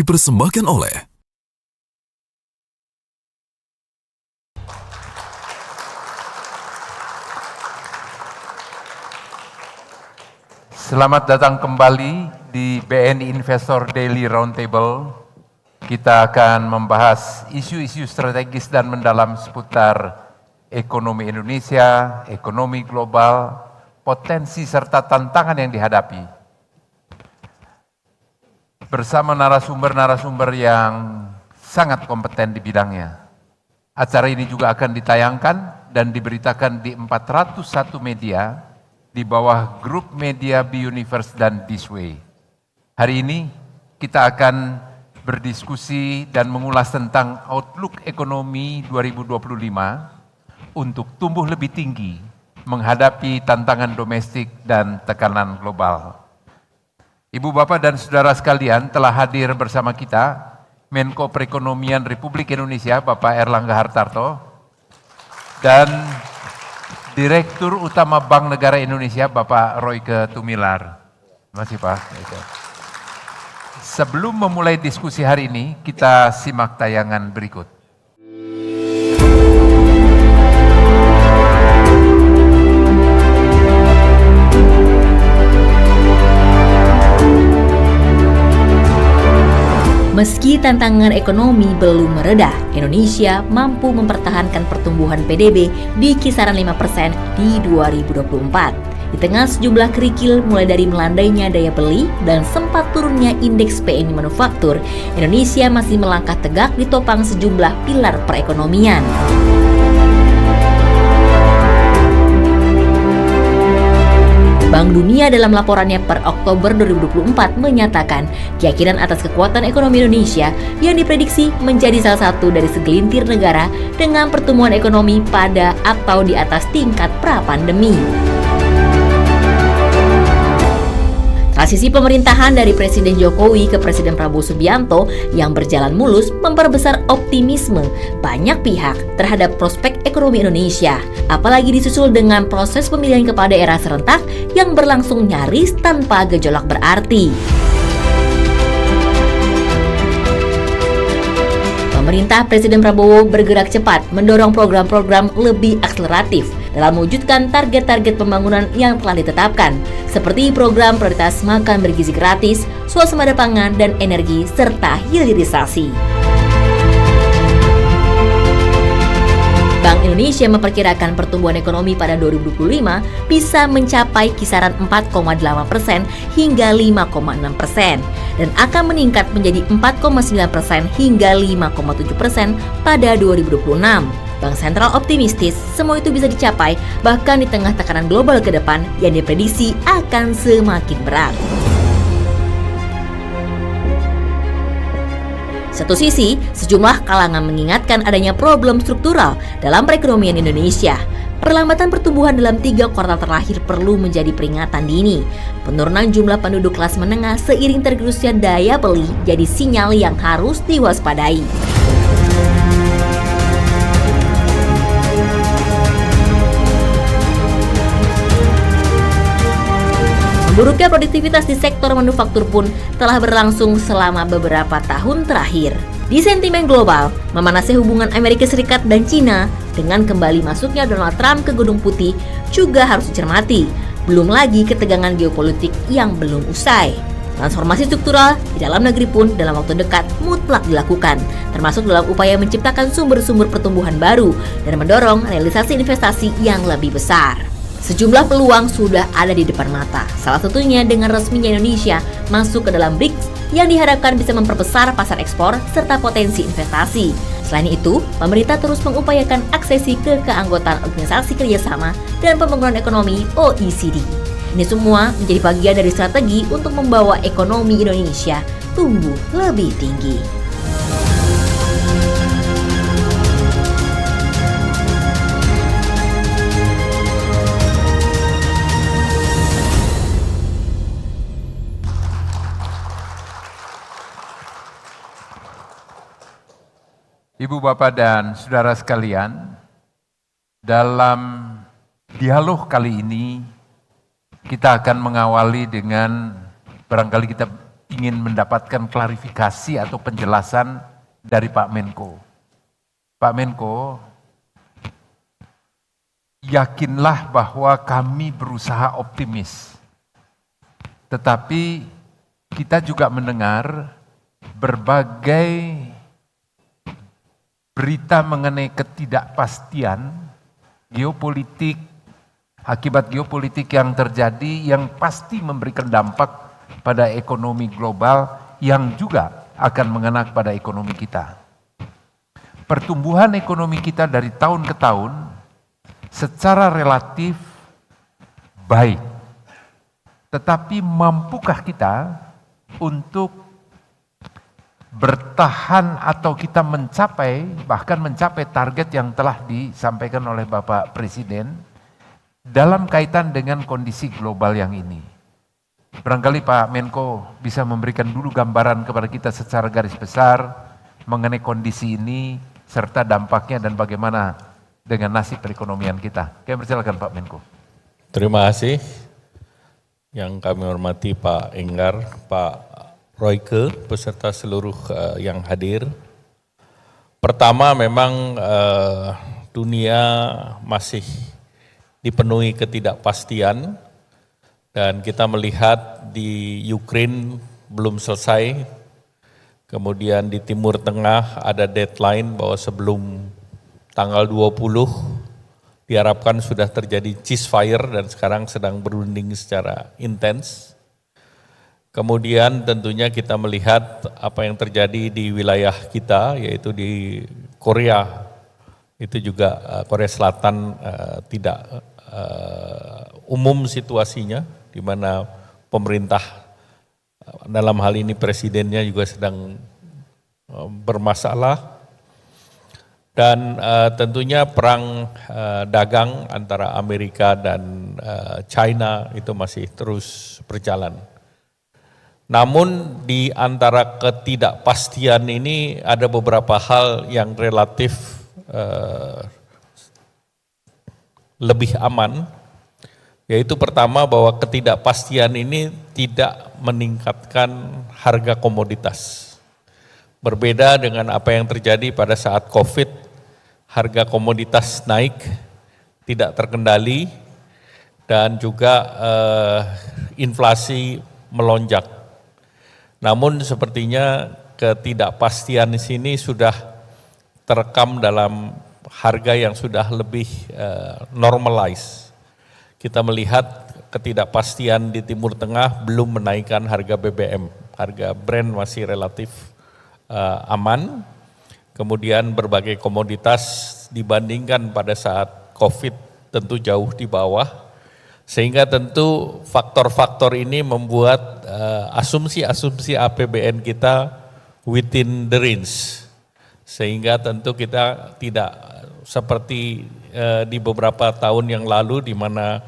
dipersembahkan oleh Selamat datang kembali di BNI Investor Daily Roundtable. Kita akan membahas isu-isu strategis dan mendalam seputar ekonomi Indonesia, ekonomi global, potensi serta tantangan yang dihadapi. Bersama narasumber-narasumber yang sangat kompeten di bidangnya. Acara ini juga akan ditayangkan dan diberitakan di 401 media di bawah grup media B-Universe dan This Way. Hari ini kita akan berdiskusi dan mengulas tentang outlook ekonomi 2025 untuk tumbuh lebih tinggi menghadapi tantangan domestik dan tekanan global. Ibu, Bapak, dan saudara sekalian, telah hadir bersama kita Menko Perekonomian Republik Indonesia Bapak Erlangga Hartarto dan Direktur Utama Bank Negara Indonesia Bapak Royke Tumilar. Terima kasih Pak. Sebelum memulai diskusi hari ini, kita simak tayangan berikut. Meski tantangan ekonomi belum mereda, Indonesia mampu mempertahankan pertumbuhan PDB di kisaran 5% di 2024. Di tengah sejumlah kerikil mulai dari melandainya daya beli dan sempat turunnya indeks PMI manufaktur, Indonesia masih melangkah tegak di topang sejumlah pilar perekonomian. Bank Dunia dalam laporannya per Oktober 2024 menyatakan keyakinan atas kekuatan ekonomi Indonesia yang diprediksi menjadi salah satu dari segelintir negara dengan pertumbuhan ekonomi pada atau di atas tingkat pra-pandemi. Transisi pemerintahan dari Presiden Jokowi ke Presiden Prabowo Subianto yang berjalan mulus memperbesar optimisme banyak pihak terhadap prospek ekonomi Indonesia, apalagi disusul dengan proses pemilihan kepala daerah serentak yang berlangsung nyaris tanpa gejolak berarti. Pemerintah Presiden Prabowo bergerak cepat mendorong program-program lebih akseleratif dalam mewujudkan target-target pembangunan yang telah ditetapkan, seperti program prioritas makan bergizi gratis, swasembada pangan dan energi, serta hilirisasi. Bank Indonesia memperkirakan pertumbuhan ekonomi pada 2025 bisa mencapai kisaran 4,8% hingga 5,6% dan akan meningkat menjadi 4,9% hingga 5,7% pada 2026. Bank Sentral optimistis semua itu bisa dicapai bahkan di tengah tekanan global ke depan yang diprediksi akan semakin berat. Satu sisi, sejumlah kalangan mengingatkan adanya problem struktural dalam perekonomian Indonesia. Perlambatan pertumbuhan dalam 3 kuartal terakhir perlu menjadi peringatan dini. Penurunan jumlah penduduk kelas menengah seiring tergerusnya daya beli jadi sinyal yang harus diwaspadai. Buruknya produktivitas di sektor manufaktur pun telah berlangsung selama beberapa tahun terakhir. Di sentimen global, memanasnya hubungan Amerika Serikat dan Cina dengan kembali masuknya Donald Trump ke Gedung Putih juga harus dicermati. Belum lagi ketegangan geopolitik yang belum usai. Transformasi struktural di dalam negeri pun dalam waktu dekat mutlak dilakukan, termasuk dalam upaya menciptakan sumber-sumber pertumbuhan baru dan mendorong realisasi investasi yang lebih besar. Sejumlah peluang sudah ada di depan mata, salah satunya dengan resminya Indonesia masuk ke dalam BRICS yang diharapkan bisa memperbesar pasar ekspor serta potensi investasi. Selain itu, pemerintah terus mengupayakan aksesi ke keanggotaan Organisasi Kerjasama dan Pembangunan Ekonomi OECD. Ini semua menjadi bagian dari strategi untuk membawa ekonomi Indonesia tumbuh lebih tinggi. Ibu, Bapak, dan saudara sekalian, dalam dialog kali ini kita akan mengawali dengan barangkali kita ingin mendapatkan klarifikasi atau penjelasan dari Pak Menko. Pak Menko, yakinlah bahwa kami berusaha optimis. Tetapi kita juga mendengar berbagai berita mengenai ketidakpastian geopolitik, akibat geopolitik yang terjadi yang pasti memberikan dampak pada ekonomi global yang juga akan mengena pada ekonomi kita. Pertumbuhan ekonomi kita dari tahun ke tahun secara relatif baik. Tetapi mampukah kita untuk bertahan atau kita mencapai, bahkan mencapai target yang telah disampaikan oleh Bapak Presiden dalam kaitan dengan kondisi global yang ini? Barangkali Pak Menko bisa memberikan dulu gambaran kepada kita secara garis besar mengenai kondisi ini serta dampaknya dan bagaimana dengan nasib perekonomian kita. Kami persilakan Pak Menko. Terima kasih yang kami hormati Pak Enggar, Pak Royke, beserta seluruh yang hadir. Pertama memang dunia masih dipenuhi ketidakpastian dan kita melihat di Ukraine belum selesai, kemudian di Timur Tengah ada deadline bahwa sebelum tanggal 20 diharapkan sudah terjadi ceasefire dan sekarang sedang berunding secara intens. Kemudian tentunya kita melihat apa yang terjadi di wilayah kita, yaitu di Korea. Itu juga Korea Selatan tidak umum situasinya, di mana pemerintah dalam hal ini presidennya juga sedang bermasalah. Dan tentunya perang dagang antara Amerika dan China itu masih terus berjalan. Namun di antara ketidakpastian ini ada beberapa hal yang relatif lebih aman, yaitu pertama bahwa ketidakpastian ini tidak meningkatkan harga komoditas. Berbeda dengan apa yang terjadi pada saat COVID, harga komoditas naik, tidak terkendali, dan juga inflasi melonjak. Namun sepertinya ketidakpastian di sini sudah terekam dalam harga yang sudah lebih normalize. Kita melihat ketidakpastian di Timur Tengah belum menaikkan harga BBM, harga Brent masih relatif aman. Kemudian berbagai komoditas dibandingkan pada saat COVID tentu jauh di bawah. Sehingga tentu faktor-faktor ini membuat asumsi-asumsi APBN kita within the range. Sehingga tentu kita tidak seperti di beberapa tahun yang lalu di mana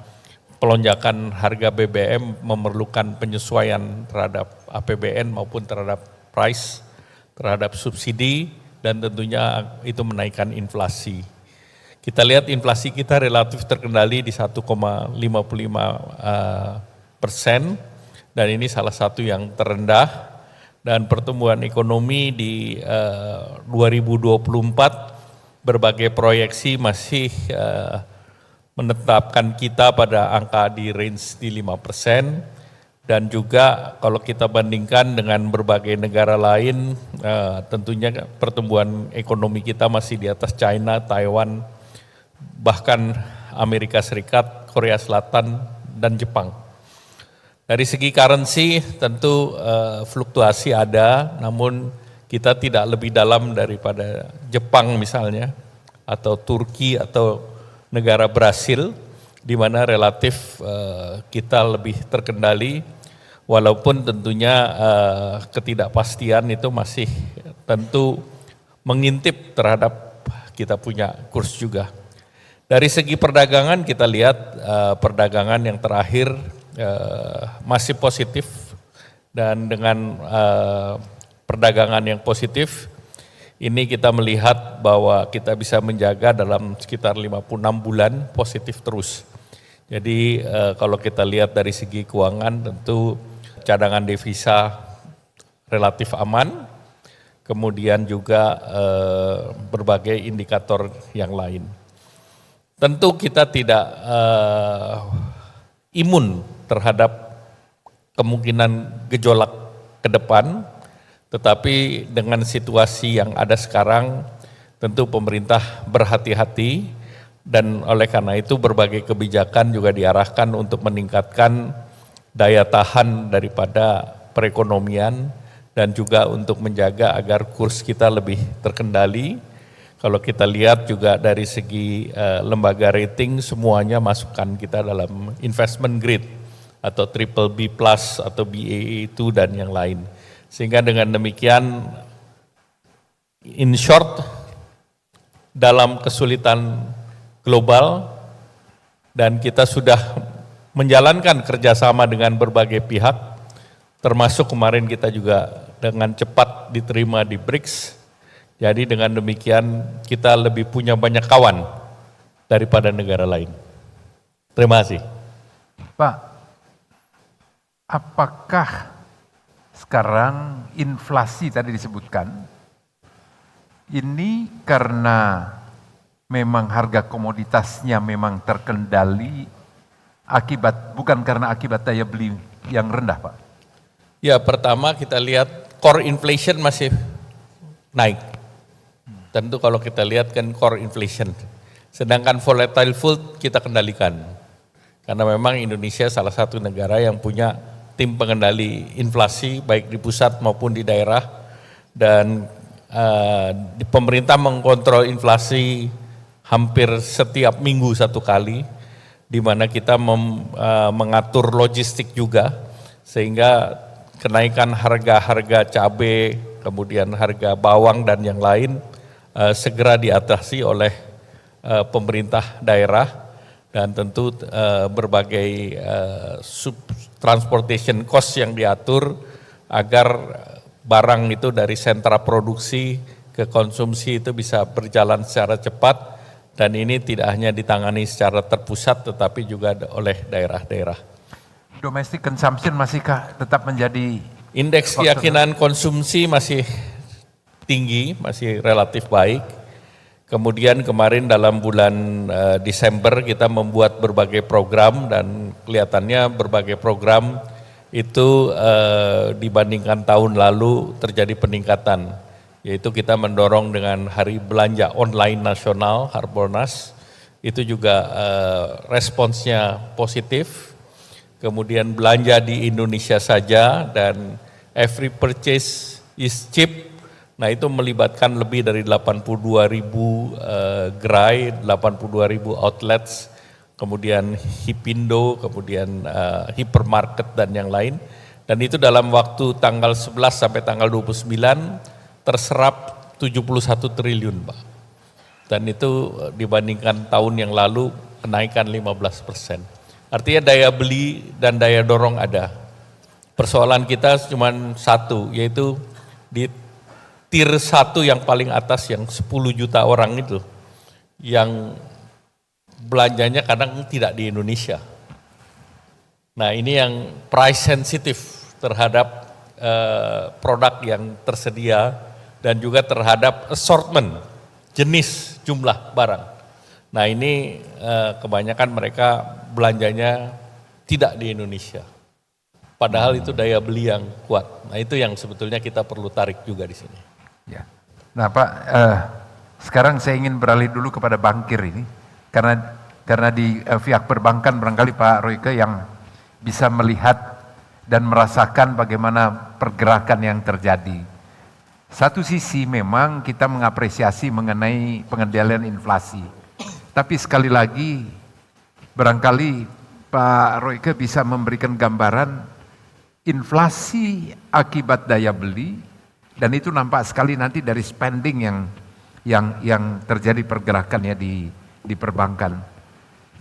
pelonjakan harga BBM memerlukan penyesuaian terhadap APBN maupun terhadap price, terhadap subsidi, dan tentunya itu menaikkan inflasi. Kita lihat inflasi kita relatif terkendali di 1,55%, dan ini salah satu yang terendah, dan pertumbuhan ekonomi di 2024 berbagai proyeksi masih menetapkan kita pada angka di range di 5%, dan juga kalau kita bandingkan dengan berbagai negara lain, tentunya pertumbuhan ekonomi kita masih di atas China, Taiwan, bahkan Amerika Serikat, Korea Selatan, dan Jepang. Dari segi currency tentu fluktuasi ada, namun kita tidak lebih dalam daripada Jepang misalnya, atau Turki atau negara Brasil, di mana relatif kita lebih terkendali, walaupun tentunya ketidakpastian itu masih tentu mengintip terhadap kita punya kurs juga. Dari segi perdagangan kita lihat perdagangan yang terakhir masih positif, dan dengan perdagangan yang positif ini kita melihat bahwa kita bisa menjaga dalam sekitar 56 bulan positif terus. Jadi kalau kita lihat dari segi keuangan tentu cadangan devisa relatif aman, kemudian juga berbagai indikator yang lain. Tentu kita tidak imun terhadap kemungkinan gejolak ke depan, tetapi dengan situasi yang ada sekarang, tentu pemerintah berhati-hati dan oleh karena itu berbagai kebijakan juga diarahkan untuk meningkatkan daya tahan daripada perekonomian dan juga untuk menjaga agar kurs kita lebih terkendali. Kalau kita lihat juga dari segi lembaga rating semuanya masukkan kita dalam investment grade atau triple B plus atau Baa2 dan yang lain. Sehingga dengan demikian in short dalam kesulitan global dan kita sudah menjalankan kerjasama dengan berbagai pihak termasuk kemarin kita juga dengan cepat diterima di BRICS. Jadi dengan demikian kita lebih punya banyak kawan daripada negara lain. Terima kasih. Pak, apakah sekarang inflasi tadi disebutkan, ini karena memang harga komoditasnya memang terkendali bukan karena akibat daya beli yang rendah, Pak? Ya, pertama kita lihat core inflation masih naik. Tentu kalau kita lihat kan core inflation. Sedangkan volatile food kita kendalikan. Karena memang Indonesia salah satu negara yang punya tim pengendali inflasi baik di pusat maupun di daerah. Dan pemerintah mengkontrol inflasi hampir setiap minggu satu kali, di mana kita mengatur logistik juga, sehingga kenaikan harga-harga cabai, kemudian harga bawang dan yang lain segera diatasi oleh pemerintah daerah dan tentu berbagai transportation cost yang diatur agar barang itu dari sentra produksi ke konsumsi itu bisa berjalan secara cepat dan ini tidak hanya ditangani secara terpusat tetapi juga oleh daerah-daerah. Domestic consumption masihkah tetap menjadi indeks keyakinan konsumsi masih tinggi, masih relatif baik. Kemudian kemarin dalam bulan Desember kita membuat berbagai program dan kelihatannya berbagai program itu dibandingkan tahun lalu terjadi peningkatan. Yaitu kita mendorong dengan Hari Belanja Online Nasional, Harbolnas, itu juga responsnya positif. Kemudian belanja di Indonesia saja dan every purchase is cheap. Nah itu melibatkan lebih dari 82.000 gerai, 82.000 outlets, kemudian Hipindo, kemudian hypermarket dan yang lain. Dan itu dalam waktu tanggal 11 sampai tanggal 29 terserap 71 triliun Pak. Dan itu dibandingkan tahun yang lalu kenaikan 15%. Artinya daya beli dan daya dorong ada. Persoalan kita cuma satu, yaitu di tier 1 yang paling atas yang 10 juta orang itu yang belanjanya kadang tidak di Indonesia. Nah ini yang price sensitive terhadap produk yang tersedia dan juga terhadap assortment, jenis jumlah barang. Nah ini kebanyakan mereka belanjanya tidak di Indonesia. Padahal itu daya beli yang kuat. Nah itu yang sebetulnya kita perlu tarik juga di sini. Ya. Nah Pak, sekarang saya ingin beralih dulu kepada bankir ini, karena di pihak perbankan barangkali Pak Royke yang bisa melihat dan merasakan bagaimana pergerakan yang terjadi. Satu sisi memang kita mengapresiasi mengenai pengendalian inflasi, tapi sekali lagi barangkali Pak Royke bisa memberikan gambaran inflasi akibat daya beli. Dan itu nampak sekali nanti dari spending yang terjadi pergerakannya di perbankan.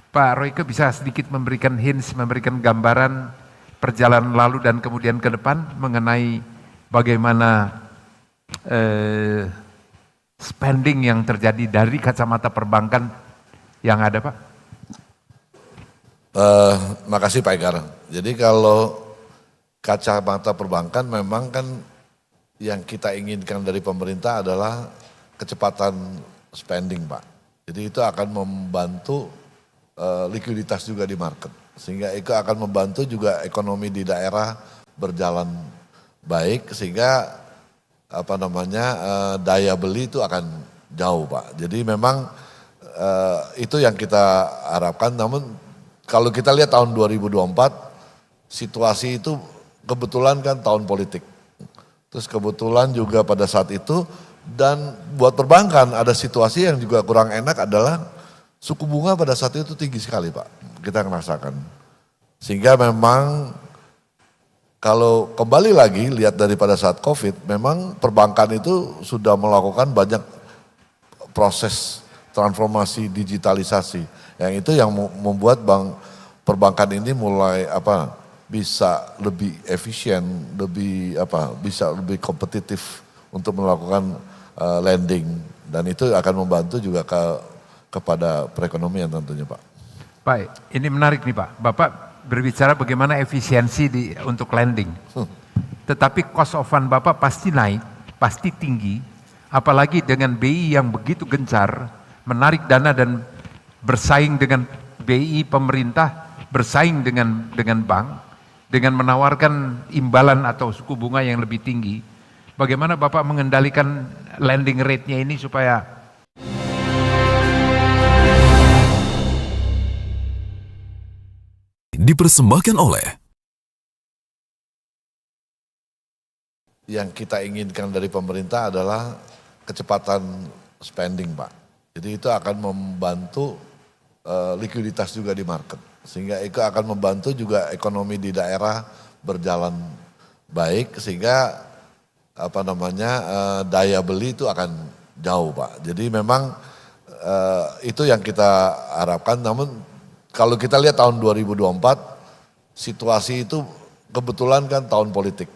Pak Royke bisa sedikit memberikan hints, memberikan gambaran perjalanan lalu dan kemudian ke depan mengenai bagaimana spending yang terjadi dari kacamata perbankan yang ada, Pak? Makasih Pak Egar. Jadi kalau kacamata perbankan memang kan yang kita inginkan dari pemerintah adalah kecepatan spending, Pak. Jadi itu akan membantu likuiditas juga di market. Sehingga itu akan membantu juga ekonomi di daerah berjalan baik, sehingga daya beli itu akan jauh, Pak. Jadi memang itu yang kita harapkan. Namun kalau kita lihat tahun 2024, situasi itu kebetulan kan tahun politik. Terus kebetulan juga pada saat itu, dan buat perbankan ada situasi yang juga kurang enak adalah suku bunga pada saat itu tinggi sekali, Pak. Kita merasakan. Sehingga memang kalau kembali lagi lihat daripada saat COVID, memang perbankan itu sudah melakukan banyak proses transformasi digitalisasi. Yang itu yang membuat perbankan ini mulai bisa lebih efisien, bisa lebih kompetitif untuk melakukan lending, dan itu akan membantu juga kepada perekonomian tentunya, Pak. Baik, ini menarik nih Pak. Bapak berbicara bagaimana efisiensi untuk lending. Tetapi cost of fund Bapak pasti naik, pasti tinggi, apalagi dengan BI yang begitu gencar menarik dana dan bersaing dengan BI pemerintah, bersaing dengan bank, dengan menawarkan imbalan atau suku bunga yang lebih tinggi. Bagaimana Bapak mengendalikan lending rate-nya ini supaya dipersembahkan oleh yang kita inginkan dari pemerintah adalah kecepatan spending, Pak. Jadi itu akan membantu likuiditas juga di market. Sehingga itu akan membantu juga ekonomi di daerah berjalan baik, sehingga daya beli itu akan jauh, Pak. Jadi memang itu yang kita harapkan. Namun kalau kita lihat tahun 2024, situasi itu kebetulan kan tahun politik.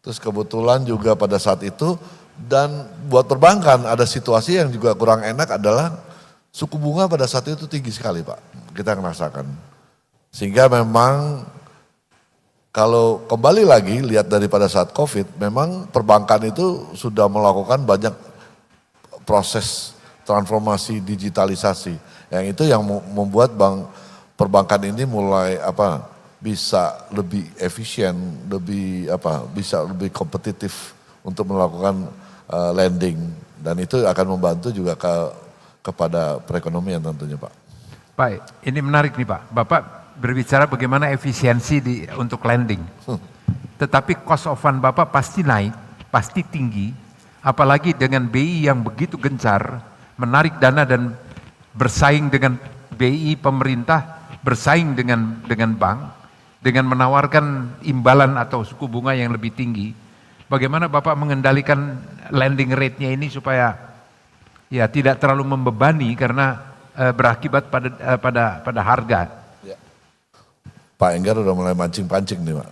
Terus kebetulan juga pada saat itu, dan buat perbankan ada situasi yang juga kurang enak adalah suku bunga pada saat itu tinggi sekali, Pak. Kita merasakan. Sehingga memang kalau kembali lagi lihat daripada saat COVID, memang perbankan itu sudah melakukan banyak proses transformasi digitalisasi. Yang itu yang membuat perbankan ini mulai bisa lebih efisien, bisa lebih kompetitif untuk melakukan lending, dan itu akan membantu juga kepada perekonomian tentunya, Pak. Baik, ini menarik nih Pak. Bapak berbicara bagaimana efisiensi untuk lending. Tetapi cost of fund Bapak pasti naik, pasti tinggi, apalagi dengan BI yang begitu gencar menarik dana dan bersaing dengan BI pemerintah, bersaing dengan bank, dengan menawarkan imbalan atau suku bunga yang lebih tinggi. Bagaimana Bapak mengendalikan lending rate-nya ini supaya ya tidak terlalu membebani karena berakibat pada harga. Ya. Pak Enggar udah mulai mancing-pancing nih, Pak.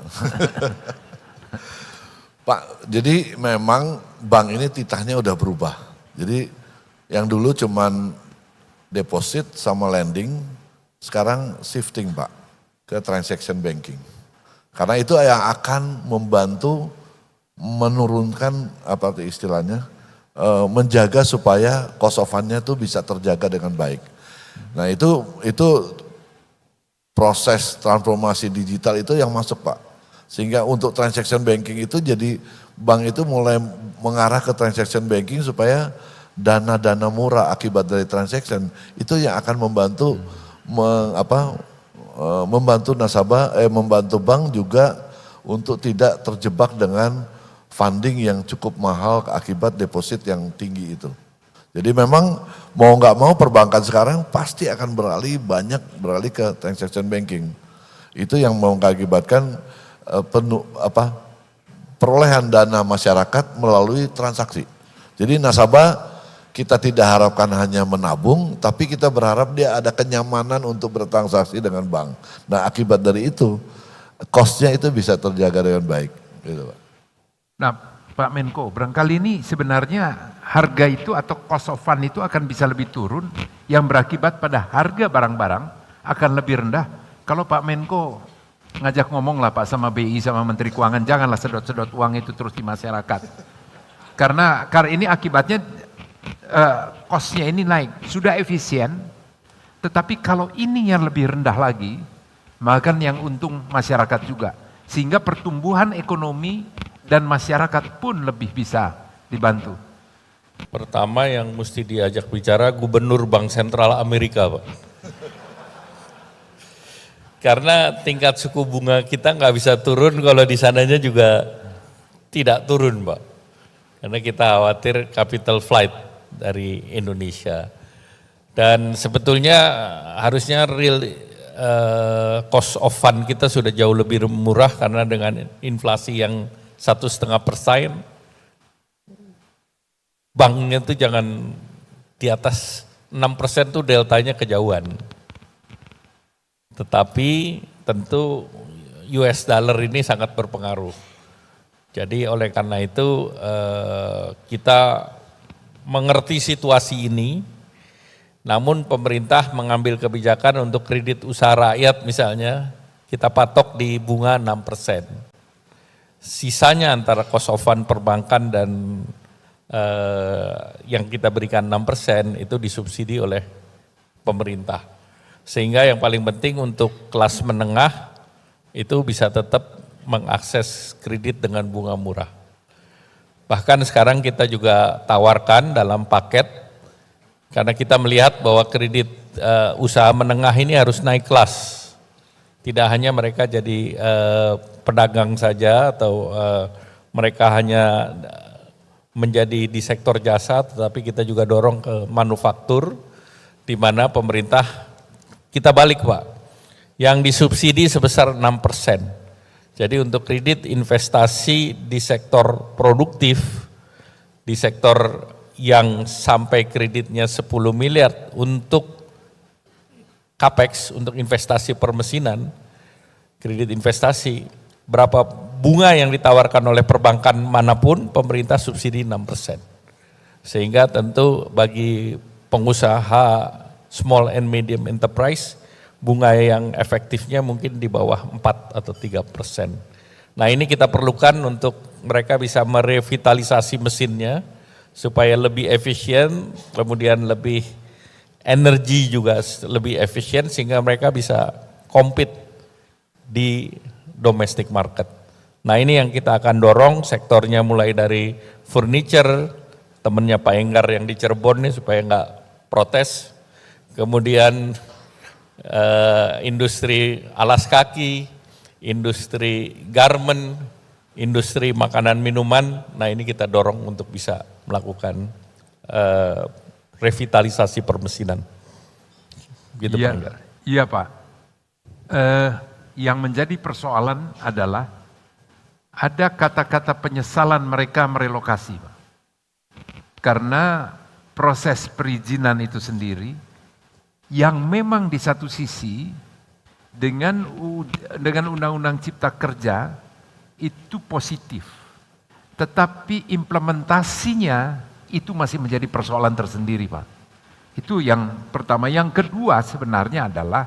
Pak, jadi memang bank ini titahnya udah berubah. Jadi yang dulu cuman deposit sama lending, sekarang shifting, Pak, ke transaction banking. Karena itu yang akan membantu menurunkan menjaga supaya cost of fund-nya itu bisa terjaga dengan baik. Nah itu proses transformasi digital itu yang masuk, Pak. Sehingga untuk transaction banking itu jadi bank itu mulai mengarah ke transaction banking supaya dana-dana murah akibat dari transaction itu yang akan membantu membantu nasabah, membantu bank juga untuk tidak terjebak dengan funding yang cukup mahal akibat deposit yang tinggi itu. Jadi memang mau nggak mau perbankan sekarang pasti akan beralih ke transaction banking. Itu yang mengakibatkan perolehan dana masyarakat melalui transaksi. Jadi nasabah kita tidak harapkan hanya menabung, tapi kita berharap dia ada kenyamanan untuk bertransaksi dengan bank. Nah akibat dari itu, cost-nya itu bisa terjaga dengan baik. Gitu, Pak. Nah Pak Menko, barangkali ini sebenarnya harga itu atau cost of fund itu akan bisa lebih turun, yang berakibat pada harga barang-barang akan lebih rendah. Kalau Pak Menko ngajak ngomong lah Pak sama BI sama Menteri Keuangan, janganlah sedot-sedot uang itu terus di masyarakat. Karena ini akibatnya cost-nya ini naik, sudah efisien, tetapi kalau ini yang lebih rendah lagi, maka yang untung masyarakat juga. Sehingga pertumbuhan ekonomi dan masyarakat pun lebih bisa dibantu. Pertama yang mesti diajak bicara Gubernur Bank Sentral Amerika, Pak. Karena tingkat suku bunga kita nggak bisa turun kalau di sananya juga tidak turun, Pak. Karena kita khawatir capital flight dari Indonesia. Dan sebetulnya harusnya real cost of fund kita sudah jauh lebih murah karena dengan inflasi yang 1,5%, banknya itu jangan di atas 6% tuh deltanya kejauhan. Tetapi tentu US dollar ini sangat berpengaruh. Jadi oleh karena itu kita mengerti situasi ini, namun pemerintah mengambil kebijakan untuk kredit usaha rakyat misalnya, kita patok di bunga 6%. Sisanya antara cost of fund perbankan dan yang kita berikan 6% itu disubsidi oleh pemerintah. Sehingga yang paling penting untuk kelas menengah itu bisa tetap mengakses kredit dengan bunga murah. Bahkan sekarang kita juga tawarkan dalam paket, karena kita melihat bahwa kredit usaha menengah ini harus naik kelas. Tidak hanya mereka jadi pedagang saja atau mereka hanya menjadi di sektor jasa, tetapi kita juga dorong ke manufaktur, di mana pemerintah kita balik Pak, yang disubsidi sebesar 6%. Jadi untuk kredit investasi di sektor produktif, di sektor yang sampai kreditnya 10 miliar untuk capex, untuk investasi permesinan, kredit investasi, berapa bunga yang ditawarkan oleh perbankan manapun, pemerintah subsidi 6%. Sehingga tentu bagi pengusaha small and medium enterprise, bunga yang efektifnya mungkin di bawah 4 atau 3%. Nah ini kita perlukan untuk mereka bisa merevitalisasi mesinnya, supaya lebih efisien, kemudian lebih energi juga lebih efisien, sehingga mereka bisa compete di domestic market. Nah ini yang kita akan dorong, sektornya mulai dari furniture, temennya Pak Enggar yang di Cirebon nih supaya nggak protes, kemudian industri alas kaki, industri garment, industri makanan minuman. Nah ini kita dorong untuk bisa melakukan revitalisasi permesinan. Gitu iya, Pak Enggar. Iya Pak. Yang menjadi persoalan adalah ada kata-kata penyesalan mereka merelokasi Pak. Karena proses perizinan itu sendiri yang memang di satu sisi dengan Undang-Undang Cipta Kerja itu positif. Tetapi implementasinya itu masih menjadi persoalan tersendiri Pak. Itu yang pertama. Yang kedua sebenarnya adalah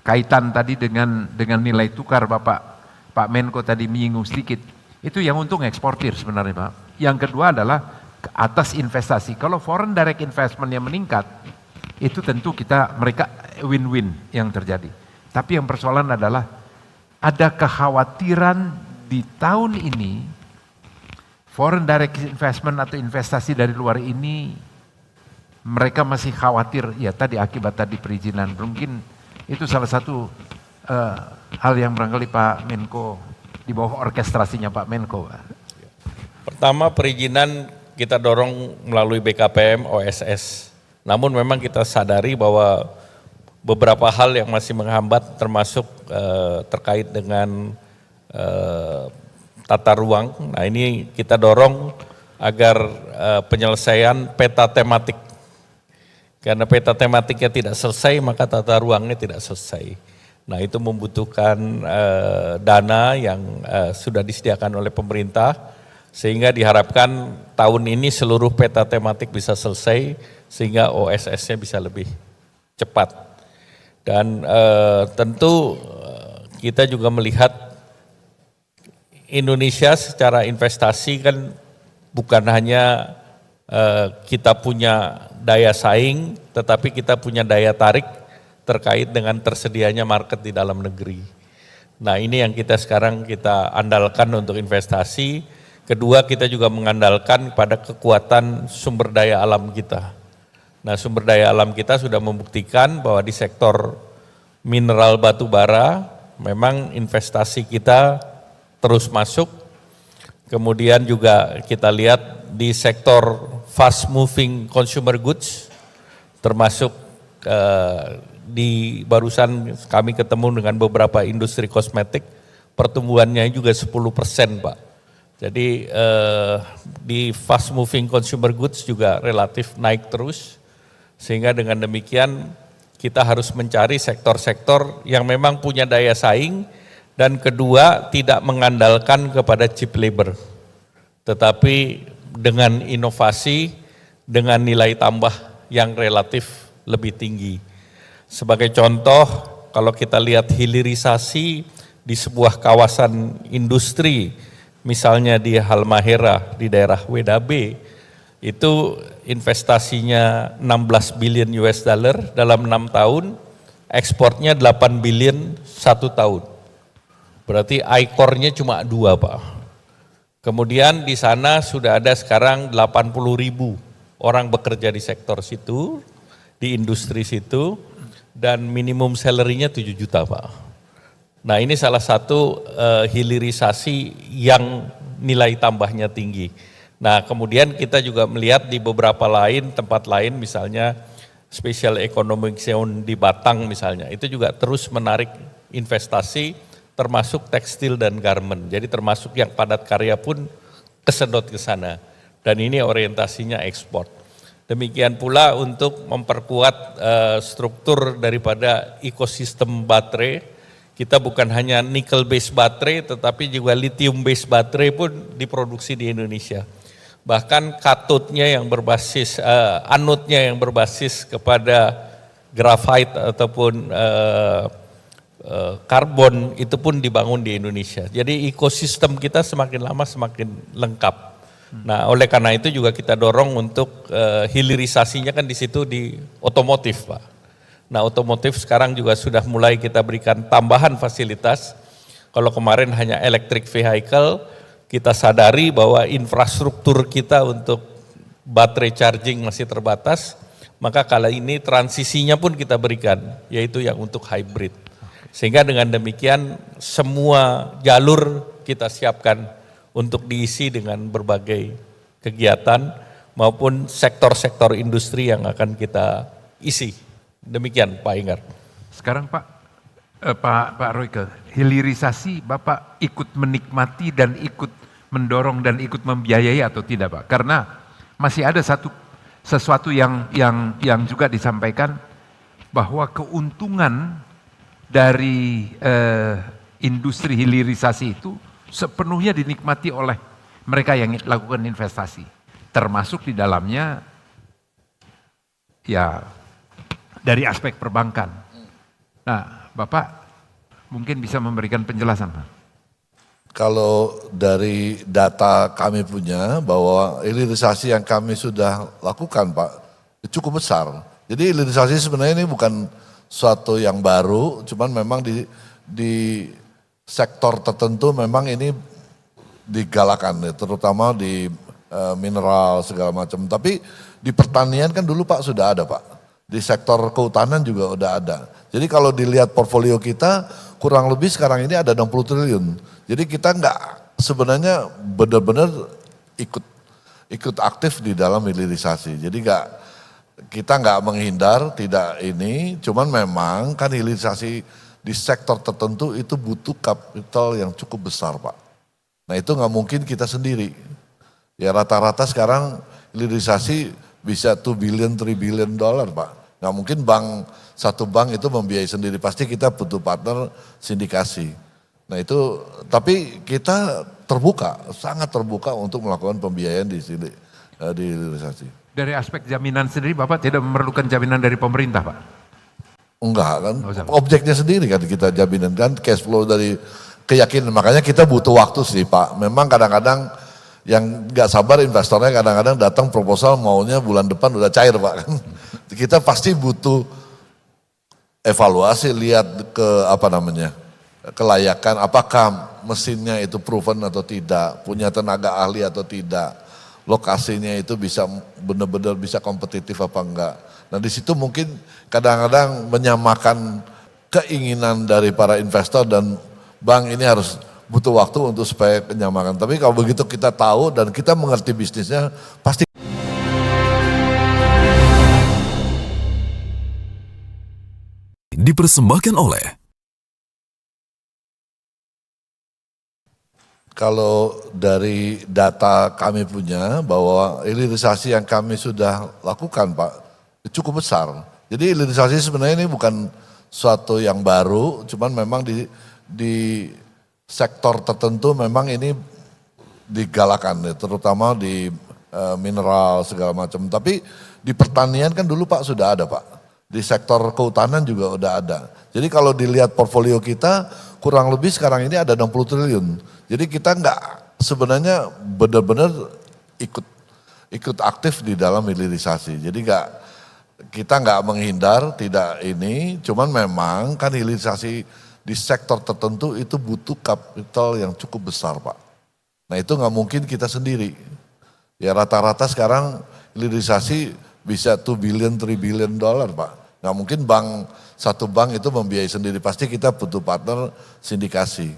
kaitan tadi dengan nilai tukar Pak Menko tadi menyinggung sedikit. Itu yang untung eksportir sebenarnya Pak. Yang kedua adalah atas investasi. Kalau foreign direct investment yang meningkat, itu tentu mereka win-win yang terjadi. Tapi yang persoalan adalah ada kekhawatiran di tahun ini foreign direct investment atau investasi dari luar ini mereka masih khawatir ya tadi akibat tadi perizinan. Mungkin itu salah satu hal yang barangkali Pak Menko di bawah orkestrasinya Pak Menko. Pertama perizinan kita dorong melalui BKPM, OSS. Namun memang kita sadari bahwa beberapa hal yang masih menghambat termasuk terkait dengan tata ruang. Nah ini kita dorong agar penyelesaian peta tematik. Karena peta tematiknya tidak selesai maka tata ruangnya tidak selesai. Nah itu membutuhkan dana yang sudah disediakan oleh pemerintah. Sehingga diharapkan tahun ini seluruh peta tematik bisa selesai sehingga OSS-nya bisa lebih cepat. Dan tentu kita juga melihat Indonesia secara investasi kan bukan hanya kita punya daya saing, tetapi kita punya daya tarik terkait dengan tersedianya market di dalam negeri. Nah ini yang sekarang kita andalkan untuk investasi. Kedua, kita juga mengandalkan pada kekuatan sumber daya alam kita. Nah sumber daya alam kita sudah membuktikan bahwa di sektor mineral batu bara memang investasi kita terus masuk. Kemudian juga kita lihat di sektor fast moving consumer goods, termasuk di barusan kami ketemu dengan beberapa industri kosmetik, pertumbuhannya juga 10% Pak. Jadi di fast moving consumer goods juga relatif naik terus, sehingga dengan demikian kita harus mencari sektor-sektor yang memang punya daya saing, dan kedua tidak mengandalkan kepada cheap labor, tetapi dengan inovasi, dengan nilai tambah yang relatif lebih tinggi. Sebagai contoh, kalau kita lihat hilirisasi di sebuah kawasan industri, misalnya di Halmahera di daerah WDB, itu investasinya 16 billion US dollar dalam 6 tahun, ekspornya 8 billion 1 tahun. Berarti ICOR-nya cuma 2 Pak. Kemudian di sana sudah ada sekarang 80.000 orang bekerja di sektor situ, di industri situ, dan minimum salary-nya 7 juta Pak. Nah ini salah satu hilirisasi yang nilai tambahnya tinggi. Nah kemudian kita juga melihat di beberapa tempat lain, misalnya Special Economic Zone di Batang misalnya, itu juga terus menarik investasi termasuk tekstil dan garment. Jadi termasuk yang padat karya pun kesedot ke sana. Dan ini orientasinya ekspor. Demikian pula untuk memperkuat struktur daripada ekosistem baterai. Kita bukan hanya nickel based baterai, tetapi juga lithium based baterai pun diproduksi di Indonesia. Bahkan katodnya yang berbasis, anodnya yang berbasis kepada graphite ataupun karbon itu pun dibangun di Indonesia. Jadi ekosistem kita semakin lama semakin lengkap. Nah, oleh karena itu juga kita dorong untuk hilirisasinya kan di situ di otomotif, Pak. Nah, otomotif sekarang juga sudah mulai kita berikan tambahan fasilitas. Kalau kemarin hanya electric vehicle, kita sadari bahwa infrastruktur kita untuk baterai charging masih terbatas, maka kali ini transisinya pun kita berikan, yaitu yang untuk hybrid. Sehingga dengan demikian semua jalur kita siapkan untuk diisi dengan berbagai kegiatan maupun sektor-sektor industri yang akan kita isi. Demikian Pak Enggar. Sekarang Pak Royke, hilirisasi Bapak ikut menikmati dan ikut mendorong dan ikut membiayai atau tidak Pak? Karena masih ada sesuatu yang juga disampaikan bahwa keuntungan dari industri hilirisasi itu sepenuhnya dinikmati oleh mereka yang lakukan investasi, termasuk di dalamnya ya dari aspek perbankan. Nah, Bapak mungkin bisa memberikan penjelasan, Pak. Kalau dari data kami punya bahwa hilirisasi yang kami sudah lakukan Pak, cukup besar. Jadi hilirisasi sebenarnya ini bukan suatu yang baru, cuman memang di sektor tertentu memang ini digalakan, terutama di mineral segala macam. Tapi di pertanian kan dulu Pak sudah ada Pak. Di sektor kehutanan juga udah ada. Jadi kalau dilihat portfolio kita kurang lebih sekarang ini ada 60 triliun. Jadi kita sebenarnya benar-benar ikut aktif di dalam hilirisasi. Jadi kita nggak menghindar, tidak ini. Cuman memang kan hilirisasi di sektor tertentu itu butuh kapital yang cukup besar Pak. Nah itu nggak mungkin kita sendiri. Ya rata-rata sekarang hilirisasi bisa 2 billion, 3 billion dollar Pak. Nggak mungkin satu bank itu membiayai sendiri, pasti kita butuh partner sindikasi. Nah itu, tapi kita terbuka, sangat terbuka untuk melakukan pembiayaan di hilirisasi. Dari aspek jaminan sendiri Bapak tidak memerlukan jaminan dari pemerintah Pak? Enggak kan, Nggak usah. objeknya sendiri kan kita jaminan kan cash flow dari keyakinan. Makanya kita butuh waktu sih Pak. Memang kadang-kadang yang nggak sabar investornya kadang-kadang datang proposal maunya bulan depan udah cair Pak kan. Kita pasti butuh evaluasi, lihat ke apa namanya, kelayakan, apakah mesinnya itu proven atau tidak, punya tenaga ahli atau tidak, lokasinya itu bisa benar-benar bisa kompetitif apa enggak. Nah di situ mungkin kadang-kadang menyamakan keinginan dari para investor dan bank ini harus butuh waktu untuk supaya menyamakan. Tapi kalau begitu kita tahu dan kita mengerti bisnisnya pasti. Dipersembahkan oleh Kalau dari data kami punya bahwa hilirisasi yang kami sudah lakukan Pak cukup besar. Jadi hilirisasi sebenarnya ini bukan suatu yang baru, cuman memang di sektor tertentu memang ini digalakan, ya, terutama di mineral segala macam. Tapi di pertanian kan dulu Pak sudah ada Pak. Di sektor kehutanan juga udah ada. Jadi kalau dilihat portfolio kita kurang lebih sekarang ini ada 60 triliun. Jadi kita nggak sebenarnya benar-benar ikut aktif di dalam hilirisasi. Jadi kita nggak menghindar, tidak ini. Cuman memang kan hilirisasi di sektor tertentu itu butuh kapital yang cukup besar Pak. Nah itu nggak mungkin kita sendiri. Ya rata-rata sekarang hilirisasi bisa 2 billion, 3 billion dollar Pak. Nggak mungkin satu bank itu membiayai sendiri. Pasti kita butuh partner sindikasi.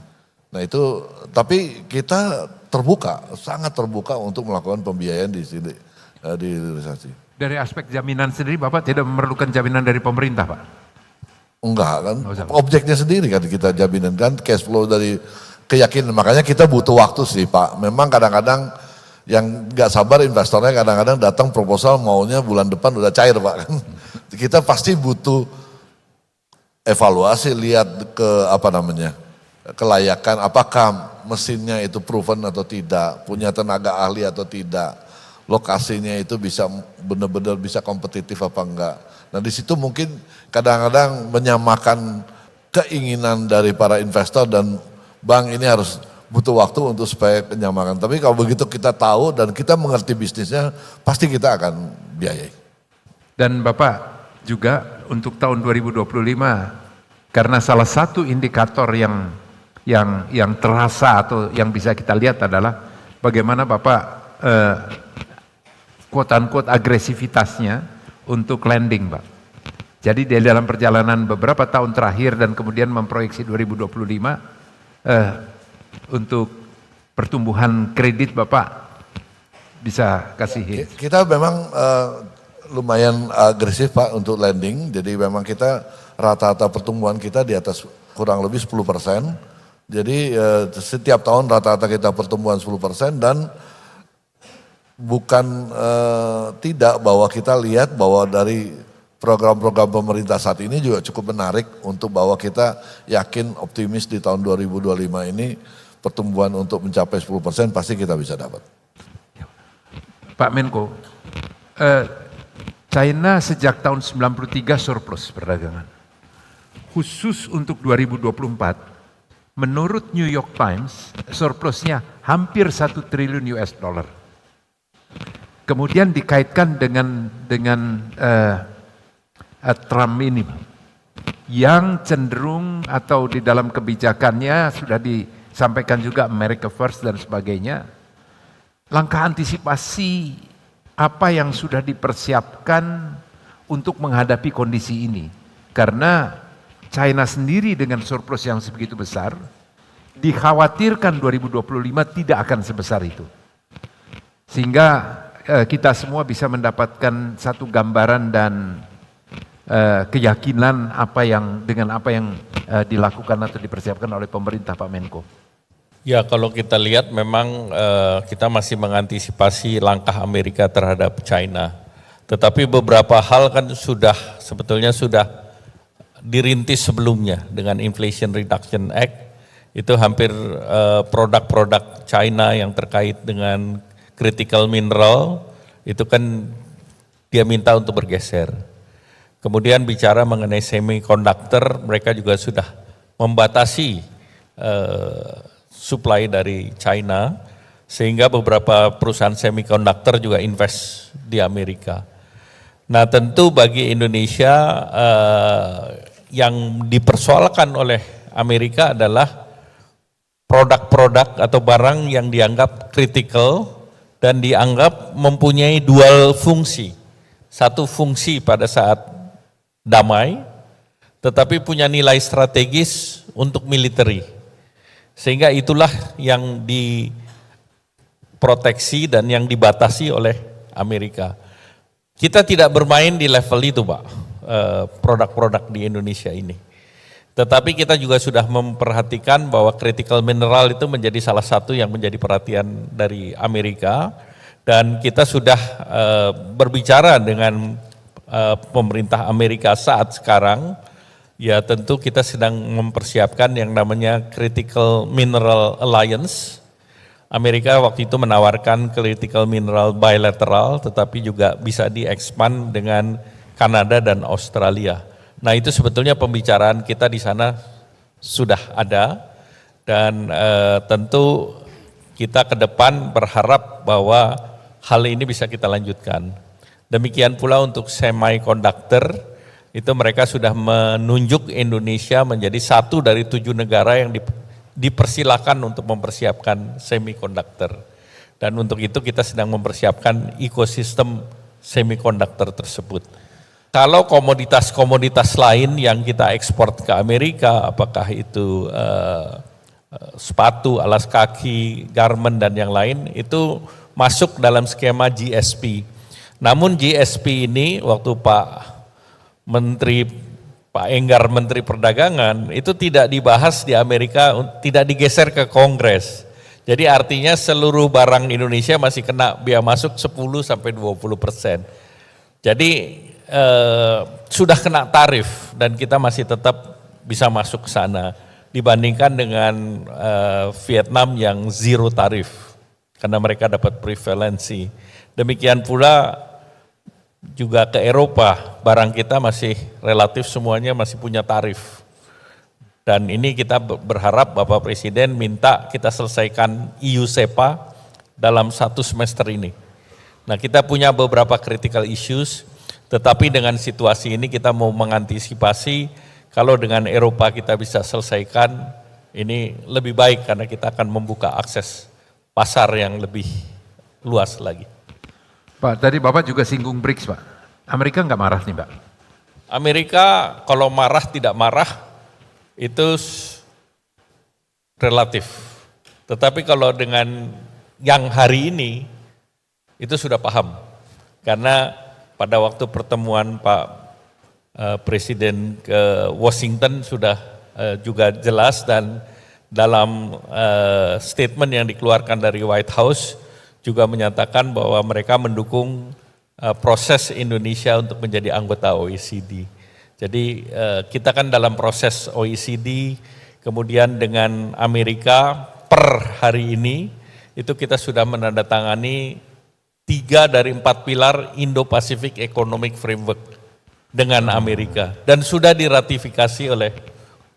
Nah itu, tapi kita terbuka, sangat terbuka untuk melakukan pembiayaan di hilirisasi. Dari aspek jaminan sendiri Bapak tidak memerlukan jaminan dari pemerintah Pak? Enggak kan, Nggak usah. objeknya sendiri kan kita jaminan kan cash flow dari keyakinan. Makanya kita butuh waktu sih Pak. Memang kadang-kadang yang nggak sabar investornya kadang-kadang datang proposal maunya bulan depan udah cair Pak kan. Kita pasti butuh evaluasi, lihat ke apa namanya, kelayakan, apakah mesinnya itu proven atau tidak, punya tenaga ahli atau tidak, lokasinya itu bisa benar-benar bisa kompetitif apa enggak. Nah di situ mungkin kadang-kadang menyamakan keinginan dari para investor dan bank ini harus butuh waktu untuk supaya menyamakan. Tapi kalau begitu kita tahu dan kita mengerti bisnisnya pasti kita akan biayai. Dan Bapak juga untuk tahun 2025 karena salah satu indikator yang terasa atau yang bisa kita lihat adalah bagaimana Bapak quote-unquote agresivitasnya untuk lending Pak. Jadi di dalam perjalanan beberapa tahun terakhir dan kemudian memproyeksi 2025 untuk pertumbuhan kredit Bapak bisa kasih. Kita memang lumayan agresif Pak untuk lending. Jadi memang kita rata-rata pertumbuhan kita di atas kurang lebih 10%. Jadi setiap tahun rata-rata kita pertumbuhan 10% dan bukan tidak bahwa kita lihat bahwa dari program-program pemerintah saat ini juga cukup menarik untuk bahwa kita yakin optimis di tahun 2025 ini pertumbuhan untuk mencapai 10% pasti kita bisa dapat. Pak Menko, China sejak tahun 93 surplus perdagangan. Khusus untuk 2024, menurut New York Times, surplusnya hampir 1 triliun US dollar. Kemudian dikaitkan dengan Trump ini, yang cenderung atau di dalam kebijakannya sudah disampaikan juga America First dan sebagainya. Langkah antisipasi apa yang sudah dipersiapkan untuk menghadapi kondisi ini? Karena China sendiri dengan surplus yang sebegitu besar, dikhawatirkan 2025 tidak akan sebesar itu. Sehingga kita semua bisa mendapatkan satu gambaran dan keyakinan dengan apa yang dilakukan atau dipersiapkan oleh pemerintah Pak Menko. Ya kalau kita lihat memang kita masih mengantisipasi langkah Amerika terhadap China. Tetapi beberapa hal kan sebetulnya sudah dirintis sebelumnya dengan Inflation Reduction Act. Itu hampir produk-produk China yang terkait dengan critical mineral itu kan dia minta untuk bergeser. Kemudian bicara mengenai semiconductor, mereka juga sudah membatasi supply dari China, sehingga beberapa perusahaan semiconductor juga invest di Amerika. Nah tentu bagi Indonesia yang dipersoalkan oleh Amerika adalah produk-produk atau barang yang dianggap kritikal dan dianggap mempunyai dual fungsi. Satu fungsi pada saat damai, tetapi punya nilai strategis untuk militeri. Sehingga itulah yang diproteksi dan yang dibatasi oleh Amerika. Kita tidak bermain di level itu Pak, produk-produk di Indonesia ini. Tetapi kita juga sudah memperhatikan bahwa critical mineral itu menjadi salah satu yang menjadi perhatian dari Amerika. Dan kita sudah berbicara dengan pemerintah Amerika saat sekarang, ya tentu kita sedang mempersiapkan yang namanya Critical Mineral Alliance. Amerika waktu itu menawarkan Critical Mineral Bilateral, tetapi juga bisa di-expand dengan Kanada dan Australia. Nah itu sebetulnya pembicaraan kita di sana sudah ada, dan tentu kita ke depan berharap bahwa hal ini bisa kita lanjutkan. Demikian pula untuk semiconductor, itu mereka sudah menunjuk Indonesia menjadi satu dari 7 negara yang dipersilakan untuk mempersiapkan semiconductor. Dan untuk itu kita sedang mempersiapkan ekosistem semiconductor tersebut. Kalau komoditas-komoditas lain yang kita ekspor ke Amerika, apakah itu sepatu, alas kaki, garment dan yang lain, itu masuk dalam skema GSP. Namun GSP ini waktu Pak Enggar Menteri Perdagangan itu tidak dibahas di Amerika, tidak digeser ke Kongres. Jadi artinya seluruh barang Indonesia masih kena biaya masuk 10-20%. Jadi sudah kena tarif dan kita masih tetap bisa masuk ke sana dibandingkan dengan Vietnam yang zero tarif karena mereka dapat prevalensi. Demikian pula juga ke Eropa, barang kita masih relatif semuanya masih punya tarif. Dan ini kita berharap Bapak Presiden minta kita selesaikan EU SEPA dalam 1 semester ini. Nah kita punya beberapa critical issues, tetapi dengan situasi ini kita mau mengantisipasi kalau dengan Eropa kita bisa selesaikan, ini lebih baik karena kita akan membuka akses pasar yang lebih luas lagi. Pak, tadi Bapak juga singgung BRICS Pak. Amerika nggak marah nih Pak? Amerika kalau marah tidak marah itu relatif. Tetapi kalau dengan yang hari ini itu sudah paham. Karena pada waktu pertemuan Pak Presiden ke Washington sudah juga jelas, dan dalam statement yang dikeluarkan dari White House juga menyatakan bahwa mereka mendukung proses Indonesia untuk menjadi anggota OECD. Jadi kita kan dalam proses OECD, kemudian dengan Amerika per hari ini itu kita sudah menandatangani 3 dari 4 pilar Indo-Pacific Economic Framework dengan Amerika dan sudah diratifikasi oleh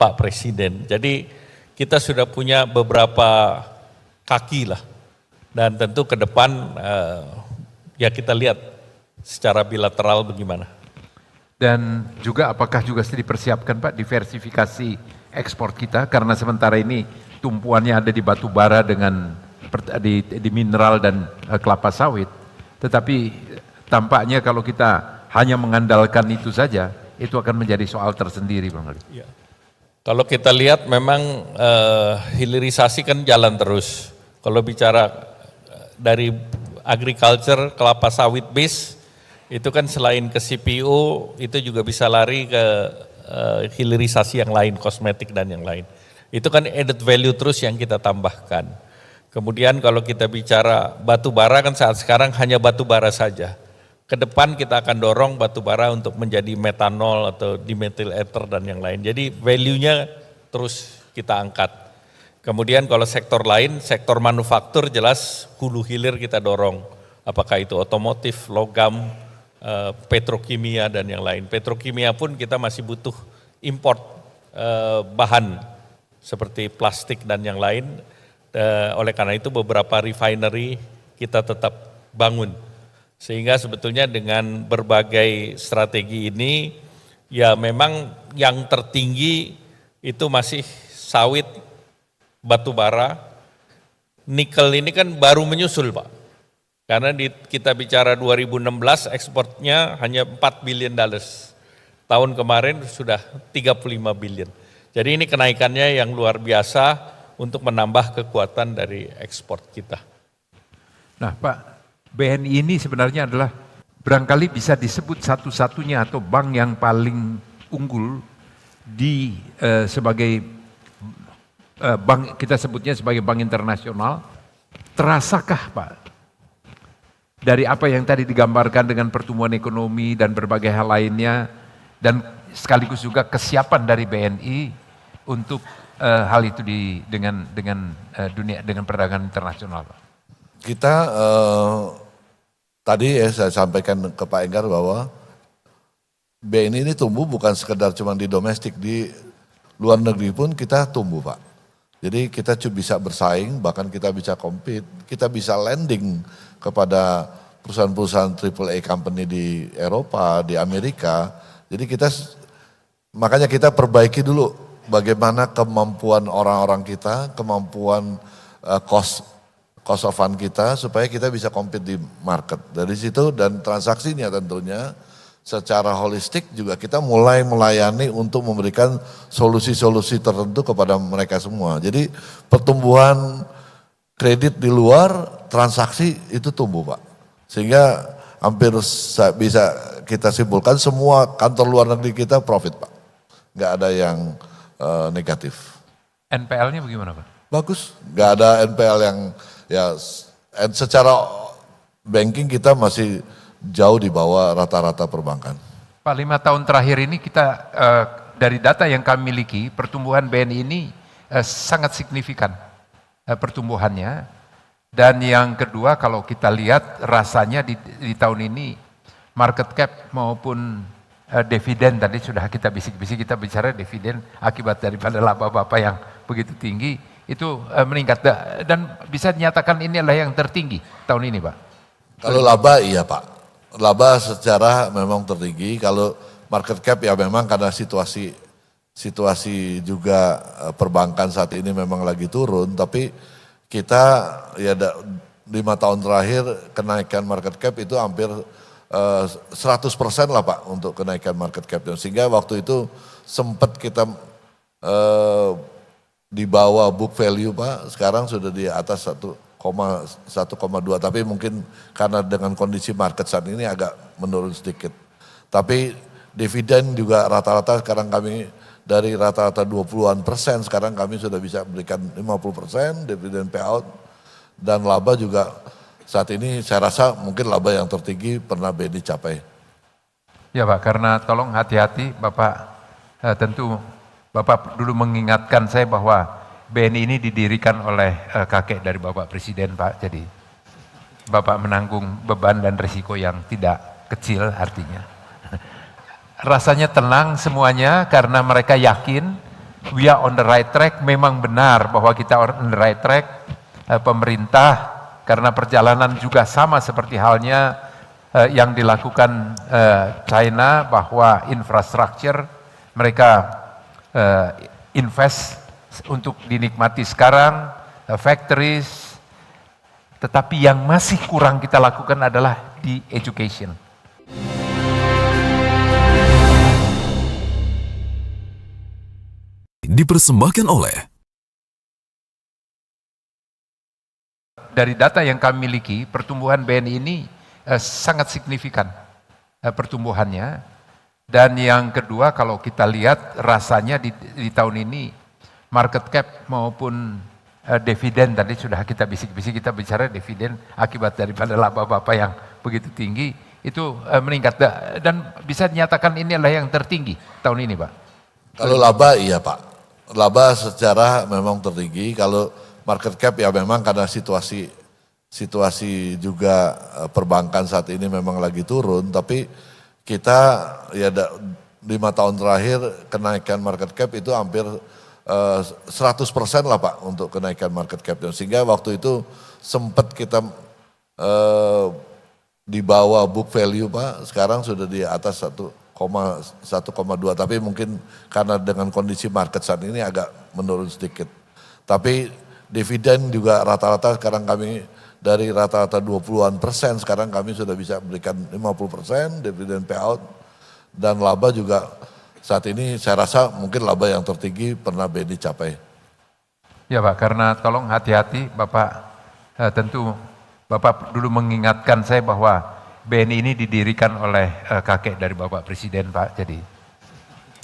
Pak Presiden. Jadi kita sudah punya beberapa kaki lah. Dan tentu ke depan ya kita lihat secara bilateral bagaimana. Dan juga apakah juga dipersiapkan Pak diversifikasi ekspor kita, karena sementara ini tumpuannya ada di batu bara dengan di mineral dan kelapa sawit. Tetapi tampaknya kalau kita hanya mengandalkan itu saja, itu akan menjadi soal tersendiri Bang Ali. Ya. Kalau kita lihat memang hilirisasi kan jalan terus. Kalau bicara dari agriculture, kelapa sawit base, itu kan selain ke CPO, itu juga bisa lari ke hilirisasi yang lain, kosmetik dan yang lain. Itu kan added value terus yang kita tambahkan. Kemudian kalau kita bicara batu bara kan saat sekarang hanya batu bara saja. Ke depan kita akan dorong batu bara untuk menjadi metanol atau dimethyl ether dan yang lain. Jadi value-nya terus kita angkat. Kemudian kalau sektor lain, sektor manufaktur jelas hulu hilir kita dorong. Apakah itu otomotif, logam, petrokimia dan yang lain. Petrokimia pun kita masih butuh import bahan seperti plastik dan yang lain. Oleh karena itu beberapa refinery kita tetap bangun. Sehingga sebetulnya dengan berbagai strategi ini, ya memang yang tertinggi itu masih sawit, batu bara, nikel ini kan baru menyusul Pak. Karena kita bicara 2016 ekspornya hanya $4 billion. Tahun kemarin sudah 35 billion. Jadi ini kenaikannya yang luar biasa untuk menambah kekuatan dari ekspor kita. Nah Pak, BNI ini sebenarnya adalah barangkali bisa disebut satu-satunya atau bank yang paling unggul di sebagai bank, kita sebutnya sebagai bank internasional. Terasakah Pak, dari apa yang tadi digambarkan dengan pertumbuhan ekonomi dan berbagai hal lainnya, dan sekaligus juga kesiapan dari BNI untuk hal itu dengan dunia, dengan perdagangan internasional Pak? Kita tadi saya sampaikan ke Pak Enggar bahwa BNI ini tumbuh bukan sekedar cuma di domestik, di luar negeri pun kita tumbuh Pak. Jadi kita bisa bersaing, bahkan kita bisa compete, kita bisa lending kepada perusahaan-perusahaan AAA company di Eropa, di Amerika. Jadi makanya kita perbaiki dulu bagaimana kemampuan orang-orang kita, kemampuan cost of fund kita supaya kita bisa compete di market. Dari situ dan transaksinya tentunya secara holistik juga kita mulai melayani untuk memberikan solusi-solusi tertentu kepada mereka semua. Jadi pertumbuhan kredit di luar, transaksi itu tumbuh Pak. Sehingga hampir bisa kita simpulkan semua kantor luar negeri kita profit Pak. Nggak ada yang negatif. NPL-nya bagaimana Pak? Bagus, nggak ada NPL yang ya secara banking kita masih jauh di bawah rata-rata perbankan. Pak, 5 tahun terakhir ini kita dari data yang kami miliki, pertumbuhan BNI ini sangat signifikan pertumbuhannya. Dan yang kedua kalau kita lihat rasanya di tahun ini market cap maupun dividen, tadi sudah kita bisik-bisik, kita bicara dividen akibat daripada laba Bapak yang begitu tinggi, itu meningkat. Dan bisa dinyatakan ini adalah yang tertinggi tahun ini Pak. Kalau laba iya Pak. Laba secara memang tertinggi, kalau market cap ya memang karena situasi juga perbankan saat ini memang lagi turun, tapi kita ya 5 tahun terakhir kenaikan market cap itu hampir 100% lah Pak untuk kenaikan market cap. Sehingga waktu itu sempat kita di bawah book value Pak, sekarang sudah di atas 1,2, tapi mungkin karena dengan kondisi market saat ini agak menurun sedikit. Tapi dividen juga rata-rata sekarang kami dari rata-rata 20-an%, sekarang kami sudah bisa berikan 50% dividen payout, dan laba juga saat ini saya rasa mungkin laba yang tertinggi pernah BNI capai. Ya Pak, karena tolong hati-hati Bapak, tentu Bapak dulu mengingatkan saya bahwa BNI ini didirikan oleh kakek dari Bapak Presiden Pak, jadi Bapak menanggung beban dan risiko yang tidak kecil artinya. Rasanya tenang semuanya karena mereka yakin we are on the right track, memang benar bahwa kita on the right track. Pemerintah karena perjalanan juga sama seperti halnya yang dilakukan China, bahwa infrastruktur mereka invest untuk dinikmati sekarang, factories, tetapi yang masih kurang kita lakukan adalah di education. Dipersembahkan oleh dari data yang kami miliki, pertumbuhan BNI ini sangat signifikan pertumbuhannya. Dan yang kedua kalau kita lihat rasanya di tahun ini market cap maupun dividen, tadi sudah kita bisik-bisik, kita bicara dividen akibat daripada laba Bapak yang begitu tinggi, itu meningkat. Dan bisa dinyatakan ini adalah yang tertinggi tahun ini Pak. Kalau laba iya Pak, laba secara memang tertinggi, kalau market cap ya memang karena situasi juga perbankan saat ini memang lagi turun, tapi kita ya 5 tahun terakhir kenaikan market cap itu hampir 100% lah Pak untuk kenaikan market cap. Sehingga waktu itu sempat kita di bawah book value Pak, sekarang sudah di atas 1,2, tapi mungkin karena dengan kondisi market saat ini agak menurun sedikit. Tapi dividen juga rata-rata sekarang kami dari rata-rata 20-an%, sekarang kami sudah bisa berikan 50% dividen payout, dan laba juga saat ini saya rasa mungkin laba yang tertinggi pernah BNI capai. Ya Pak, karena tolong hati-hati Bapak, tentu Bapak dulu mengingatkan saya bahwa BNI ini didirikan oleh kakek dari Bapak Presiden Pak, jadi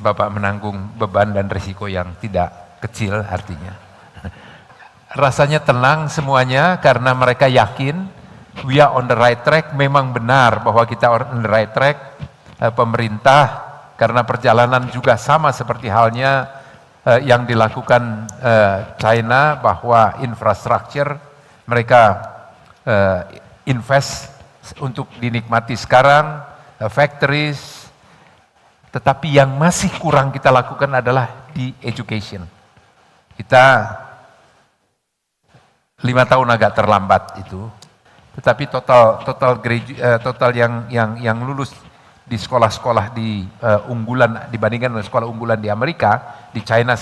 Bapak menanggung beban dan risiko yang tidak kecil artinya. Rasanya tenang semuanya karena mereka yakin we are on the right track. Memang benar bahwa kita on the right track. Pemerintah karena perjalanan juga sama seperti halnya yang dilakukan China, bahwa infrastruktur mereka invest untuk dinikmati sekarang, factories, tetapi yang masih kurang kita lakukan adalah di education. Kita 5 tahun agak terlambat itu, tetapi total yang lulus di sekolah-sekolah di unggulan dibandingkan dengan sekolah unggulan di Amerika, di China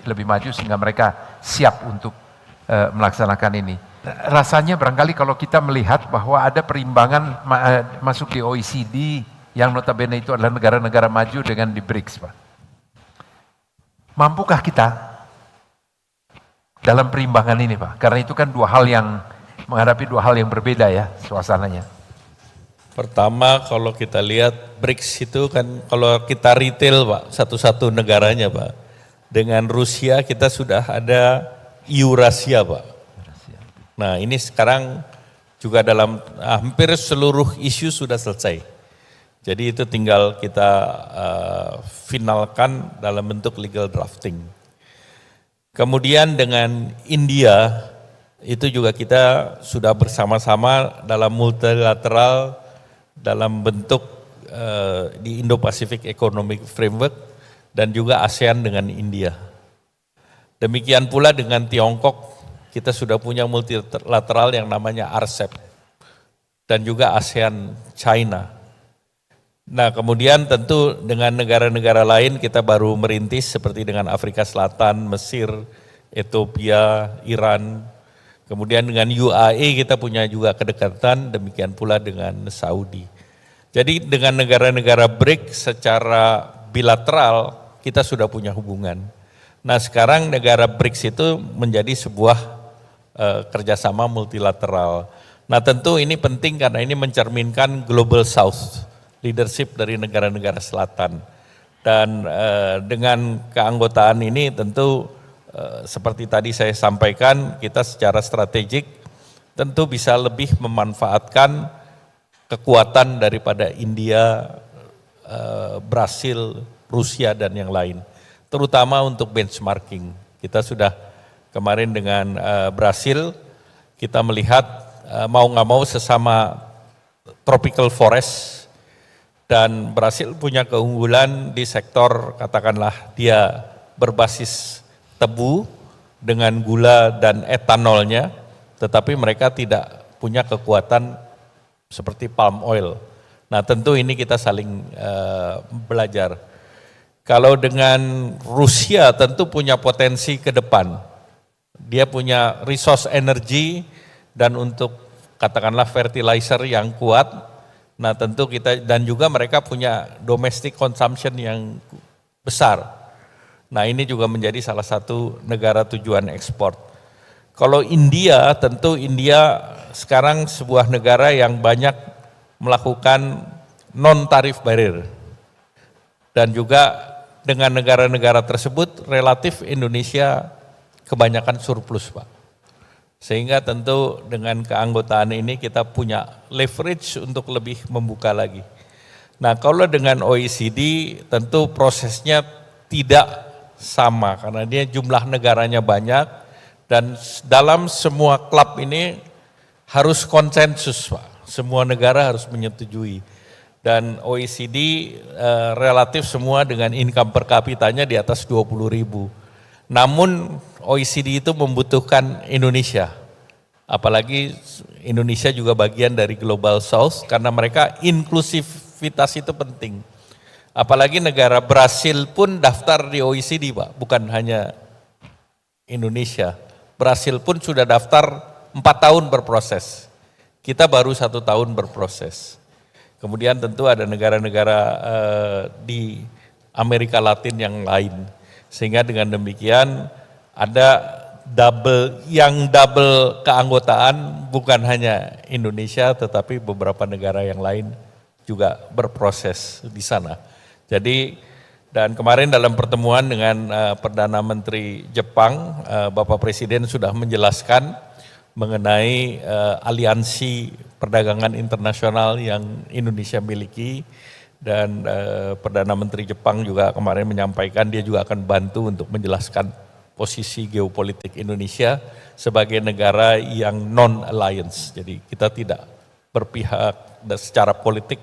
lebih maju sehingga mereka siap untuk melaksanakan ini. Rasanya barangkali kalau kita melihat bahwa ada perimbangan masuk di OECD yang notabene itu adalah negara-negara maju dengan di BRICS, Pak. Mampukah kita dalam perimbangan ini Pak? Karena itu kan menghadapi dua hal yang berbeda ya suasananya. Pertama kalau kita lihat BRICS itu kan kalau kita retail Pak, satu-satu negaranya Pak. Dengan Rusia kita sudah ada Eurasia Pak. Nah ini sekarang juga dalam hampir seluruh isu sudah selesai. Jadi itu tinggal kita finalkan dalam bentuk legal drafting. Kemudian dengan India, itu juga kita sudah bersama-sama dalam multilateral dalam bentuk di Indo-Pacific Economic Framework dan juga ASEAN dengan India. Demikian pula dengan Tiongkok, kita sudah punya multilateral yang namanya RCEP dan juga ASEAN China. Nah kemudian tentu dengan negara-negara lain kita baru merintis seperti dengan Afrika Selatan, Mesir, Ethiopia, Iran. Kemudian dengan UAE kita punya juga kedekatan, demikian pula dengan Saudi. Jadi dengan negara-negara BRIC secara bilateral kita sudah punya hubungan. Nah sekarang negara BRICS itu menjadi sebuah kerjasama multilateral. Nah tentu ini penting karena ini mencerminkan Global South, leadership dari negara-negara selatan. Dan dengan keanggotaan ini tentu seperti tadi saya sampaikan, kita secara strategik tentu bisa lebih memanfaatkan kekuatan daripada India, Brasil, Rusia dan yang lain. Terutama untuk benchmarking. Kita sudah kemarin dengan Brasil, kita melihat mau nggak mau sesama tropical forest, dan Brasil punya keunggulan di sektor katakanlah dia berbasis tebu dengan gula dan etanolnya, tetapi mereka tidak punya kekuatan seperti palm oil. Nah tentu ini kita saling belajar. Kalau dengan Rusia tentu punya potensi ke depan. Dia punya resource energy dan untuk katakanlah fertilizer yang kuat. Nah tentu kita, dan juga mereka punya domestic consumption yang besar. Nah ini juga menjadi salah satu negara tujuan ekspor. Kalau India, tentu India sekarang sebuah negara yang banyak melakukan non-tarif barrier. Dan juga dengan negara-negara tersebut relatif Indonesia kebanyakan surplus Pak. Sehingga tentu dengan keanggotaan ini kita punya leverage untuk lebih membuka lagi. Nah kalau dengan OECD tentu prosesnya tidak sama karena dia jumlah negaranya banyak dan dalam semua klub ini harus konsensus Pak, semua negara harus menyetujui. Dan OECD relatif semua dengan income per kapitanya di atas 20.000. Namun OECD itu membutuhkan Indonesia. Apalagi Indonesia juga bagian dari Global South karena mereka inklusivitas itu penting. Apalagi negara Brasil pun daftar di OECD Pak, bukan hanya Indonesia. Brasil pun sudah daftar 4 tahun berproses. Kita baru 1 tahun berproses. Kemudian tentu ada negara-negara di Amerika Latin yang lain. Sehingga dengan demikian ada double keanggotaan bukan hanya Indonesia tetapi beberapa negara yang lain juga berproses di sana. Jadi dan kemarin dalam pertemuan dengan Perdana Menteri Jepang, Bapak Presiden sudah menjelaskan mengenai aliansi perdagangan internasional yang Indonesia miliki dan Perdana Menteri Jepang juga kemarin menyampaikan dia juga akan bantu untuk menjelaskan posisi geopolitik Indonesia sebagai negara yang non-alliance. Jadi kita tidak berpihak secara politik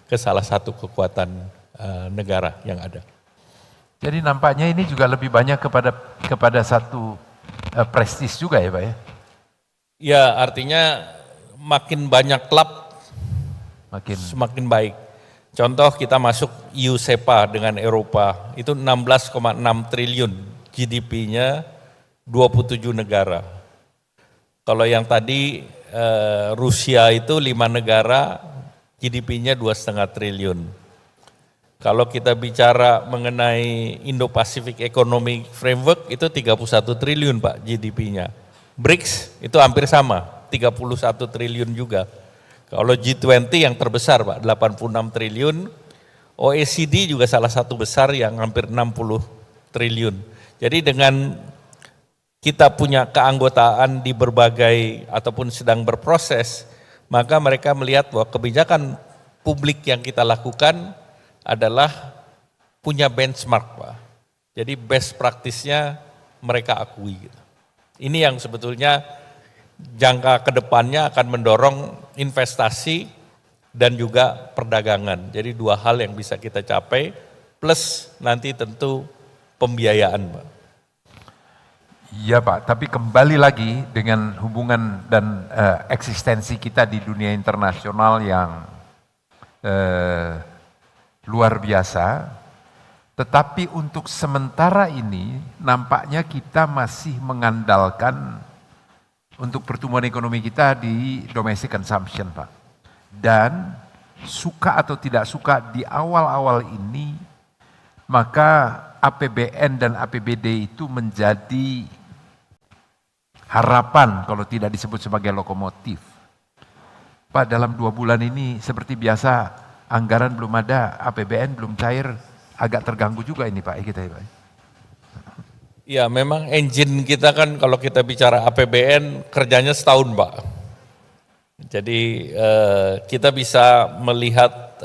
ke salah satu kekuatan negara yang ada. Jadi nampaknya ini juga lebih banyak kepada satu prestis juga ya Pak ya? Ya artinya makin banyak klub semakin baik. Contoh kita masuk EU-SEPA dengan Eropa, itu 16,6 triliun GDP-nya 27 negara. Kalau yang tadi Rusia itu 5 negara, GDP-nya 2,5 triliun. Kalau kita bicara mengenai Indo-Pacific Economic Framework itu 31 triliun Pak GDP-nya. BRICS itu hampir sama, 31 triliun juga. Kalau G20 yang terbesar Pak, 86 triliun. OECD juga salah satu besar yang hampir 60 triliun. Jadi dengan kita punya keanggotaan di berbagai ataupun sedang berproses, maka mereka melihat bahwa kebijakan publik yang kita lakukan adalah punya benchmark Pak. Jadi best practice-nya mereka akui. Ini yang sebetulnya jangka kedepannya akan mendorong investasi dan juga perdagangan. Jadi 2 hal yang bisa kita capai plus nanti tentu pembiayaan Pak. Iya Pak, tapi kembali lagi dengan hubungan dan eksistensi kita di dunia internasional yang luar biasa, tetapi untuk sementara ini nampaknya kita masih mengandalkan untuk pertumbuhan ekonomi kita di domestic consumption Pak. Dan suka atau tidak suka di awal-awal ini, maka APBN dan APBD itu menjadi harapan kalau tidak disebut sebagai lokomotif. Pak, dalam 2 bulan ini seperti biasa anggaran belum ada, APBN belum cair, agak terganggu juga ini Pak kita ya Pak. Ya memang engine kita kan kalau kita bicara APBN kerjanya setahun Pak. Jadi kita bisa melihat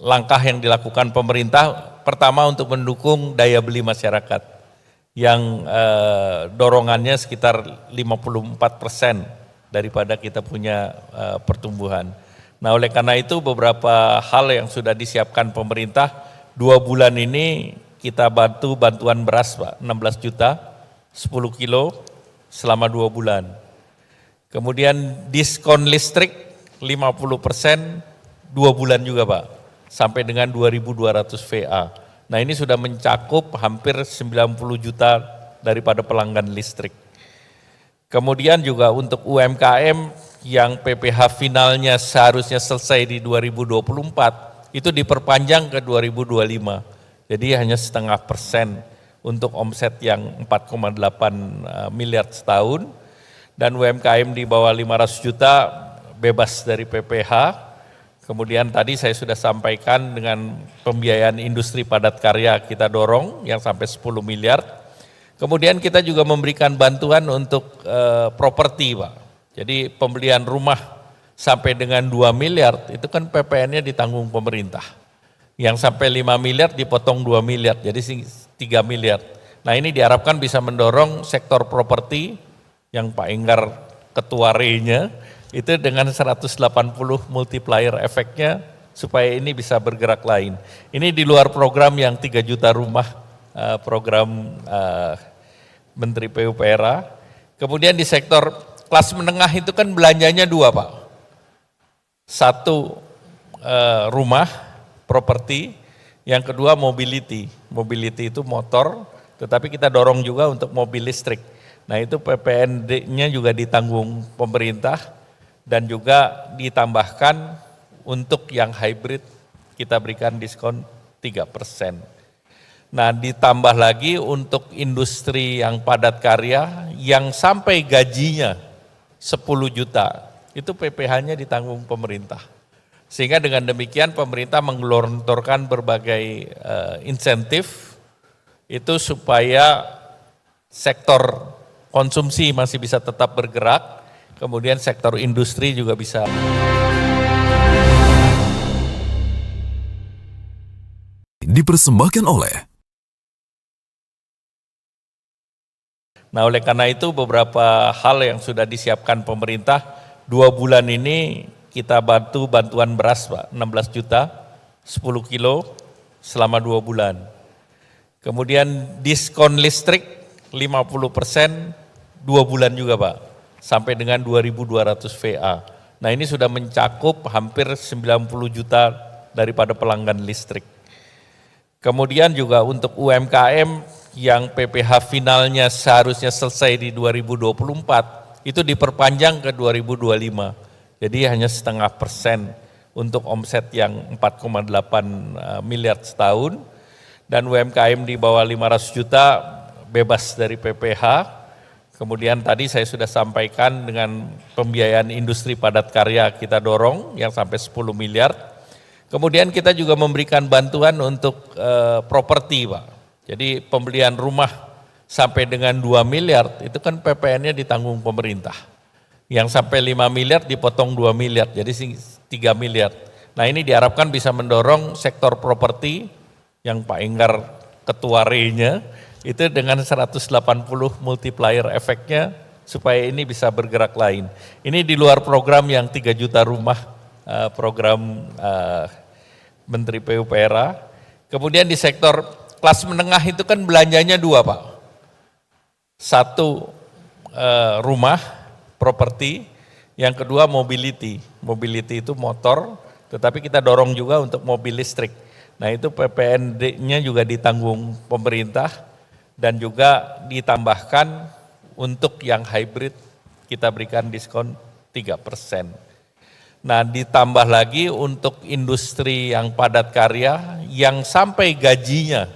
langkah yang dilakukan pemerintah pertama untuk mendukung daya beli masyarakat yang dorongannya sekitar 54% daripada kita punya pertumbuhan. Nah oleh karena itu beberapa hal yang sudah disiapkan pemerintah 2 bulan ini kita bantu bantuan beras Pak 16 juta 10 kilo selama 2 bulan. Kemudian diskon listrik 50% 2 bulan juga Pak sampai dengan 2.200 VA. Nah ini sudah mencakup hampir 90 juta daripada pelanggan listrik. Kemudian juga untuk UMKM yang PPH finalnya seharusnya selesai di 2024 itu diperpanjang ke 2025. Jadi hanya 0,5% untuk omset yang 4,8 miliar setahun dan UMKM di bawah 500 juta bebas dari PPH. Kemudian tadi saya sudah sampaikan dengan pembiayaan industri padat karya kita dorong yang sampai 10 miliar. Kemudian kita juga memberikan bantuan untuk properti Pak. Jadi pembelian rumah sampai dengan 2 miliar itu kan PPN-nya ditanggung pemerintah. Yang sampai 5 miliar dipotong 2 miliar, jadi 3 miliar. Nah ini diharapkan bisa mendorong sektor properti yang Pak Enggar ketuarenya, itu dengan 180 multiplier efeknya supaya ini bisa bergerak lain. Ini di luar program yang 3 juta rumah, program Menteri PUPR. Kemudian di sektor kelas menengah itu kan belanjanya 2 Pak. 1 rumah, properti, yang kedua mobility. Mobility itu motor, tetapi kita dorong juga untuk mobil listrik. Nah itu PPND-nya juga ditanggung pemerintah dan juga ditambahkan untuk yang hybrid kita berikan diskon 3%. Nah ditambah lagi untuk industri yang padat karya yang sampai gajinya 10 juta, itu PPh-nya ditanggung pemerintah. Sehingga dengan demikian pemerintah menggelontorkan berbagai insentif itu supaya sektor konsumsi masih bisa tetap bergerak, kemudian sektor industri juga bisa. Dipersembahkan oleh. Nah oleh karena itu beberapa hal yang sudah disiapkan pemerintah, 2 bulan ini kita bantu bantuan beras Pak, 16 juta, 10 kilo selama 2 bulan. Kemudian diskon listrik 50%, 2 bulan juga Pak, sampai dengan 2.200 VA. Nah ini sudah mencakup hampir 90 juta daripada pelanggan listrik. Kemudian juga untuk UMKM yang PPh finalnya seharusnya selesai di 2024, itu diperpanjang ke 2025. Jadi hanya 0,5% untuk omset yang 4,8 miliar setahun, dan UMKM di bawah 500 juta bebas dari PPh. Kemudian tadi saya sudah sampaikan dengan pembiayaan industri padat karya kita dorong yang sampai 10 miliar. Kemudian kita juga memberikan bantuan untuk properti Pak. Jadi pembelian rumah sampai dengan 2 miliar itu kan PPN-nya ditanggung pemerintah. Yang sampai 5 miliar dipotong 2 miliar, jadi 3 miliar. Nah ini diharapkan bisa mendorong sektor properti yang Pak Enggar ketuarenya, itu dengan 180 multiplier efeknya supaya ini bisa bergerak lain. Ini di luar program yang 3 juta rumah, program Menteri PUPR. Kemudian di sektor kelas menengah itu kan belanjanya 2 Pak. 1 rumah, properti, yang kedua mobility. Mobility itu motor, tetapi kita dorong juga untuk mobil listrik. Nah itu PPND-nya juga ditanggung pemerintah dan juga ditambahkan untuk yang hybrid kita berikan diskon 3%. Nah ditambah lagi untuk industri yang padat karya yang sampai gajinya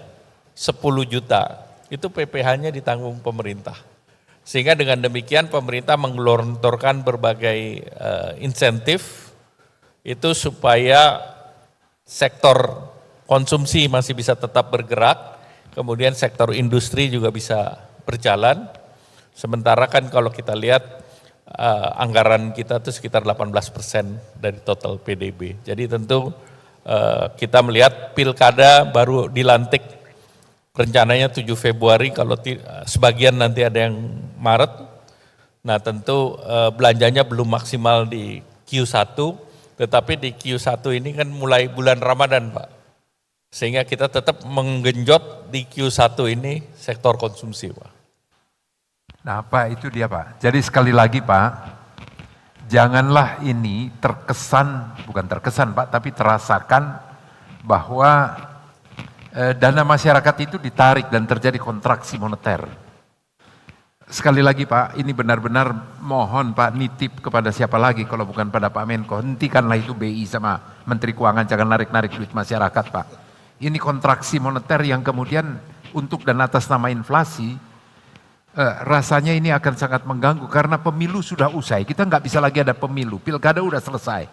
10 juta, itu PPh-nya ditanggung pemerintah. Sehingga dengan demikian pemerintah menggelontorkan berbagai insentif itu supaya sektor konsumsi masih bisa tetap bergerak, kemudian sektor industri juga bisa berjalan. Sementara kan kalau kita lihat anggaran kita itu sekitar 18% dari total PDB. Jadi tentu kita melihat pilkada baru dilantik rencananya 7 Februari, kalau sebagian nanti ada yang Maret. Nah tentu belanjanya belum maksimal di Q1, tetapi di Q1 ini kan mulai bulan Ramadan Pak. Sehingga kita tetap menggenjot di Q1 ini sektor konsumsi Pak. Nah Pak itu dia Pak, jadi sekali lagi Pak, janganlah ini terkesan, bukan terkesan Pak, tapi terasakan bahwa dana masyarakat itu ditarik dan terjadi kontraksi moneter. Sekali lagi Pak, ini benar-benar mohon Pak nitip kepada siapa lagi kalau bukan pada Pak Menko, hentikanlah itu BI sama Menteri Keuangan, jangan narik-narik duit masyarakat Pak. Ini kontraksi moneter yang kemudian untuk dan atas nama inflasi, rasanya ini akan sangat mengganggu karena pemilu sudah usai, kita nggak bisa lagi ada pemilu, pilkada udah selesai.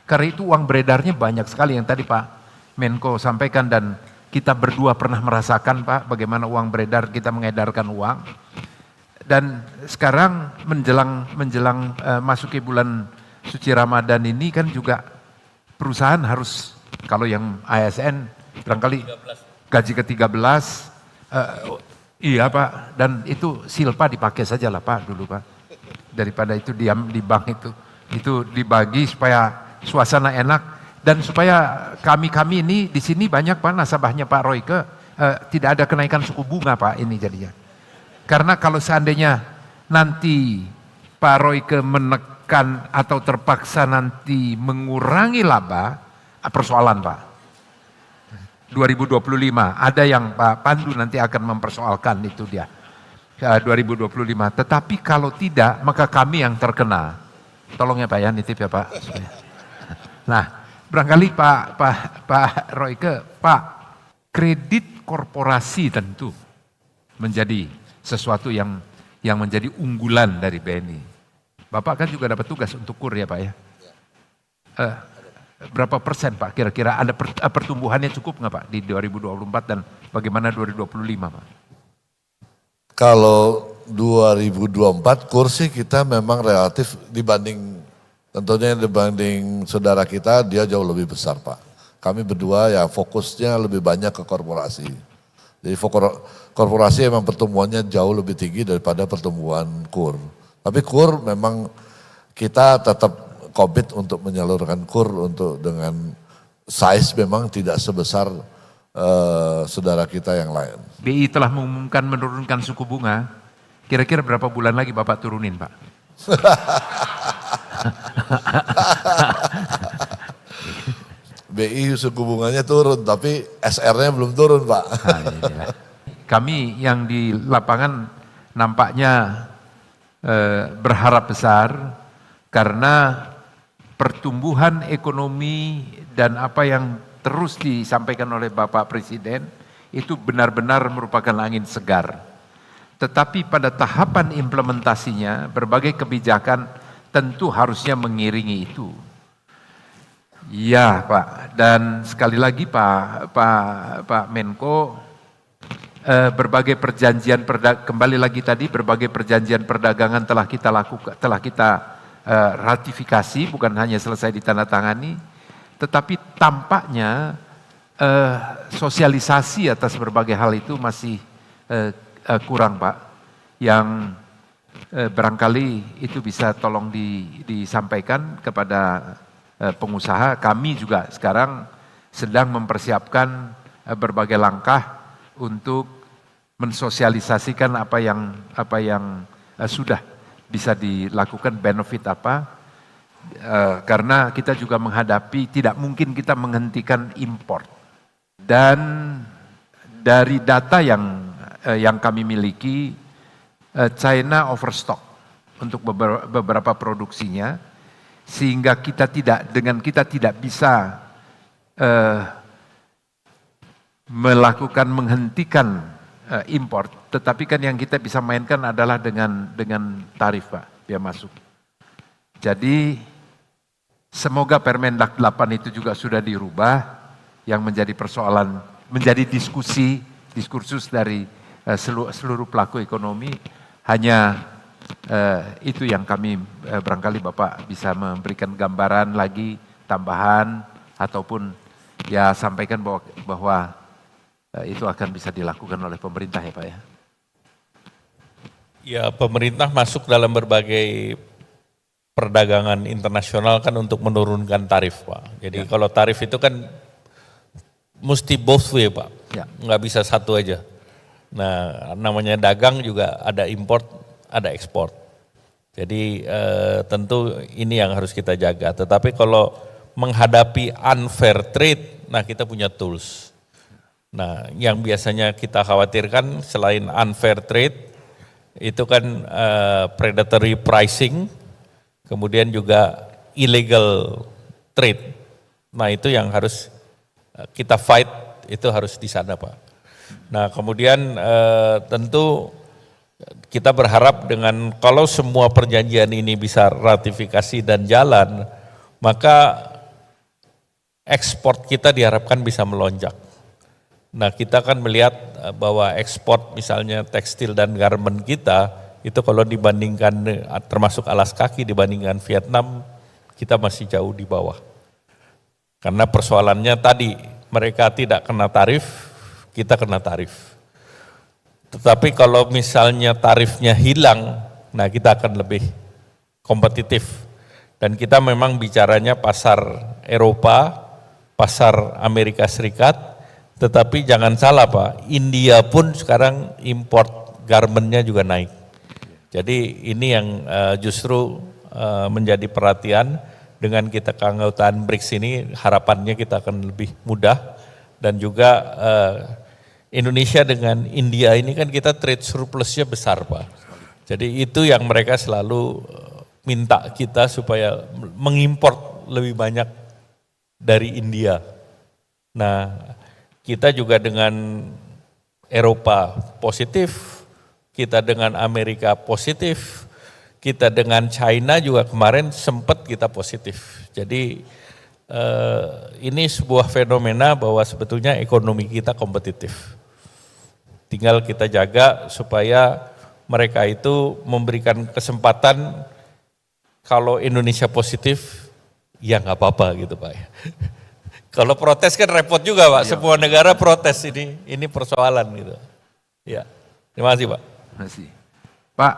Karena itu uang beredarnya banyak sekali yang tadi Pak Menko sampaikan dan kita berdua pernah merasakan Pak bagaimana uang beredar, kita mengedarkan uang. Dan sekarang menjelang masuki bulan suci Ramadan ini kan juga perusahaan harus, kalau yang ASN barangkali gaji ke-13, iya Pak, dan itu silpa dipakai saja lah Pak dulu Pak. daripada itu diam di bank itu dibagi supaya suasana enak dan supaya kami ini di sini banyak Pak nasabahnya Pak Royke tidak ada kenaikan suku bunga Pak ini jadinya. Karena kalau seandainya nanti Pak Royke menekan atau terpaksa nanti mengurangi laba, persoalan Pak. 2025 ada yang Pak Pandu nanti akan mempersoalkan itu dia. 2025. Tetapi kalau tidak maka kami yang terkena. Tolong ya Pak ya, nitip ya Pak. Nah, barangkali Pak Royke, Pak, kredit korporasi tentu menjadi sesuatu yang menjadi unggulan dari BNI. Bapak kan juga dapat tugas untuk KUR ya Pak ya. Berapa persen Pak kira-kira ada pertumbuhannya cukup nggak Pak di 2024 dan bagaimana 2025 Pak? Kalau 2024 kursi kita memang relatif tentunya dibanding saudara kita dia jauh lebih besar Pak. Kami berdua ya fokusnya lebih banyak ke korporasi. Jadi korporasi memang pertumbuhannya jauh lebih tinggi daripada pertumbuhan KUR. Tapi KUR memang kita tetap komit untuk menyalurkan KUR untuk dengan size memang tidak sebesar saudara kita yang lain. BI telah mengumumkan menurunkan suku bunga. Kira-kira berapa bulan lagi Bapak turunin Pak? BI suku bunganya turun tapi SR-nya belum turun Pak. Kami yang di lapangan nampaknya berharap besar karena pertumbuhan ekonomi dan apa yang terus disampaikan oleh Bapak Presiden itu benar-benar merupakan angin segar. Tetapi pada tahapan implementasinya berbagai kebijakan tentu harusnya mengiringi itu. Ya Pak, dan sekali lagi Pak Menko, berbagai perjanjian kembali lagi tadi berbagai perjanjian perdagangan telah kita lakukan, telah kita ratifikasi, bukan hanya selesai ditandatangani, tetapi tampaknya sosialisasi atas berbagai hal itu masih kurang Pak, yang barangkali itu bisa tolong disampaikan kepada pengusaha. Kami juga sekarang sedang mempersiapkan berbagai langkah untuk mensosialisasikan apa yang sudah bisa dilakukan, benefit apa, karena kita juga menghadapi tidak mungkin kita menghentikan import. Dan dari data yang kami miliki, China overstock untuk beberapa produksinya, sehingga kita tidak bisa menghentikan import, tetapi kan yang kita bisa mainkan adalah dengan tarif Pak, biaya masuk. Jadi semoga Permendak 8 itu juga sudah dirubah, yang menjadi persoalan, menjadi diskursus dari seluruh pelaku ekonomi. Hanya itu yang kami barangkali Bapak bisa memberikan gambaran lagi, tambahan, ataupun ya sampaikan bahwa itu akan bisa dilakukan oleh pemerintah ya Pak ya. Ya, pemerintah masuk dalam berbagai perdagangan internasional kan untuk menurunkan tarif Pak. Jadi kalau tarif itu kan mesti both way Pak, nggak bisa satu aja. Nah namanya dagang juga ada import, ada ekspor. Jadi tentu ini yang harus kita jaga. Tetapi kalau menghadapi unfair trade, nah kita punya tools. Nah yang biasanya kita khawatirkan selain unfair trade, itu kan predatory pricing, kemudian juga illegal trade. Nah itu yang harus kita fight, itu harus di sana Pak. Nah kemudian tentu kita berharap dengan kalau semua perjanjian ini bisa ratifikasi dan jalan, maka ekspor kita diharapkan bisa melonjak. Nah kita kan melihat bahwa ekspor misalnya tekstil dan garment kita, itu kalau dibandingkan termasuk alas kaki dibandingkan Vietnam, kita masih jauh di bawah. Karena persoalannya tadi, mereka tidak kena tarif, kita kena tarif. Tetapi kalau misalnya tarifnya hilang, nah kita akan lebih kompetitif. Dan kita memang bicaranya pasar Eropa, pasar Amerika Serikat, tetapi jangan salah Pak, India pun sekarang import garmennya juga naik. Jadi ini yang justru menjadi perhatian. Dengan kita keanggotaan BRICS ini harapannya kita akan lebih mudah, dan juga Indonesia dengan India ini kan kita trade surplusnya besar Pak. Jadi itu yang mereka selalu minta kita supaya mengimpor lebih banyak dari India. Nah kita juga dengan Eropa positif, kita dengan Amerika positif, kita dengan China juga kemarin sempat kita positif. Jadi ini sebuah fenomena bahwa sebetulnya ekonomi kita kompetitif. Tinggal kita jaga supaya mereka itu memberikan kesempatan, kalau Indonesia positif ya nggak apa-apa gitu Pak. Kalau protes kan repot juga Pak, semua negara protes, ini persoalan gitu. Ya, terima kasih Pak. Terima kasih. Pak,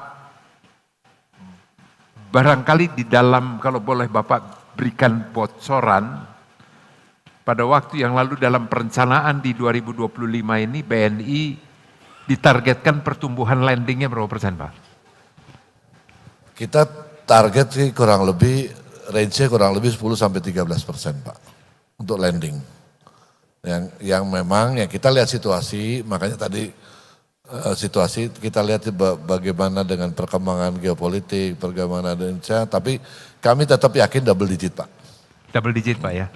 barangkali di dalam, kalau boleh Bapak berikan bocoran, pada waktu yang lalu dalam perencanaan di 2025 ini BNI ditargetkan pertumbuhan lendingnya berapa persen Pak? Kita target sih kurang lebih, range-nya kurang lebih 10-13% Pak, untuk lending. Yang memang ya kita lihat situasi, makanya tadi situasi kita lihat bagaimana dengan perkembangan geopolitik, perkembangan Indonesia, tapi kami tetap yakin double digit Pak. Double digit Pak ya.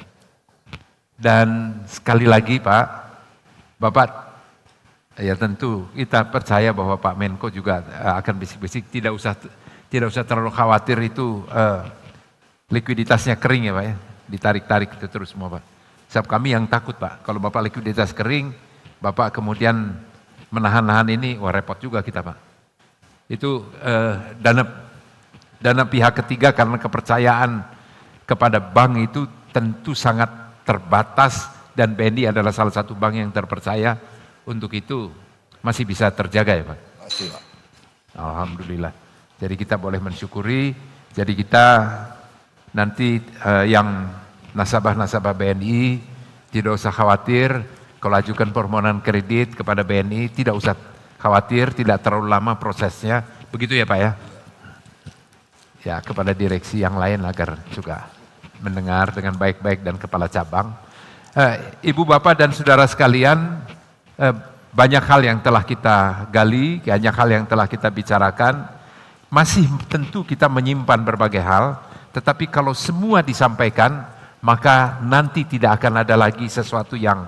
Dan sekali lagi Pak, Bapak ya tentu kita percaya bahwa Pak Menko juga akan bisik-bisik, tidak usah terlalu khawatir itu likuiditasnya kering ya Pak ya, ditarik-tarik itu terus semua Pak. Sebab kami yang takut Pak, kalau Bapak likuiditas kering, Bapak kemudian menahan-nahan ini, wah repot juga kita Pak. Itu dana pihak ketiga karena kepercayaan kepada bank itu tentu sangat terbatas, dan BNI adalah salah satu bank yang terpercaya, untuk itu masih bisa terjaga ya Pak. Masih Pak. Alhamdulillah. Jadi kita boleh mensyukuri, jadi kita nanti yang nasabah-nasabah BNI tidak usah khawatir, kalau ajukan permohonan kredit kepada BNI tidak usah khawatir, tidak terlalu lama prosesnya, begitu ya Pak ya? Ya, kepada direksi yang lain agar juga mendengar dengan baik-baik dan kepala cabang. Ibu Bapak dan saudara sekalian, banyak hal yang telah kita gali, banyak hal yang telah kita bicarakan, masih tentu kita menyimpan berbagai hal, tetapi kalau semua disampaikan, maka nanti tidak akan ada lagi sesuatu yang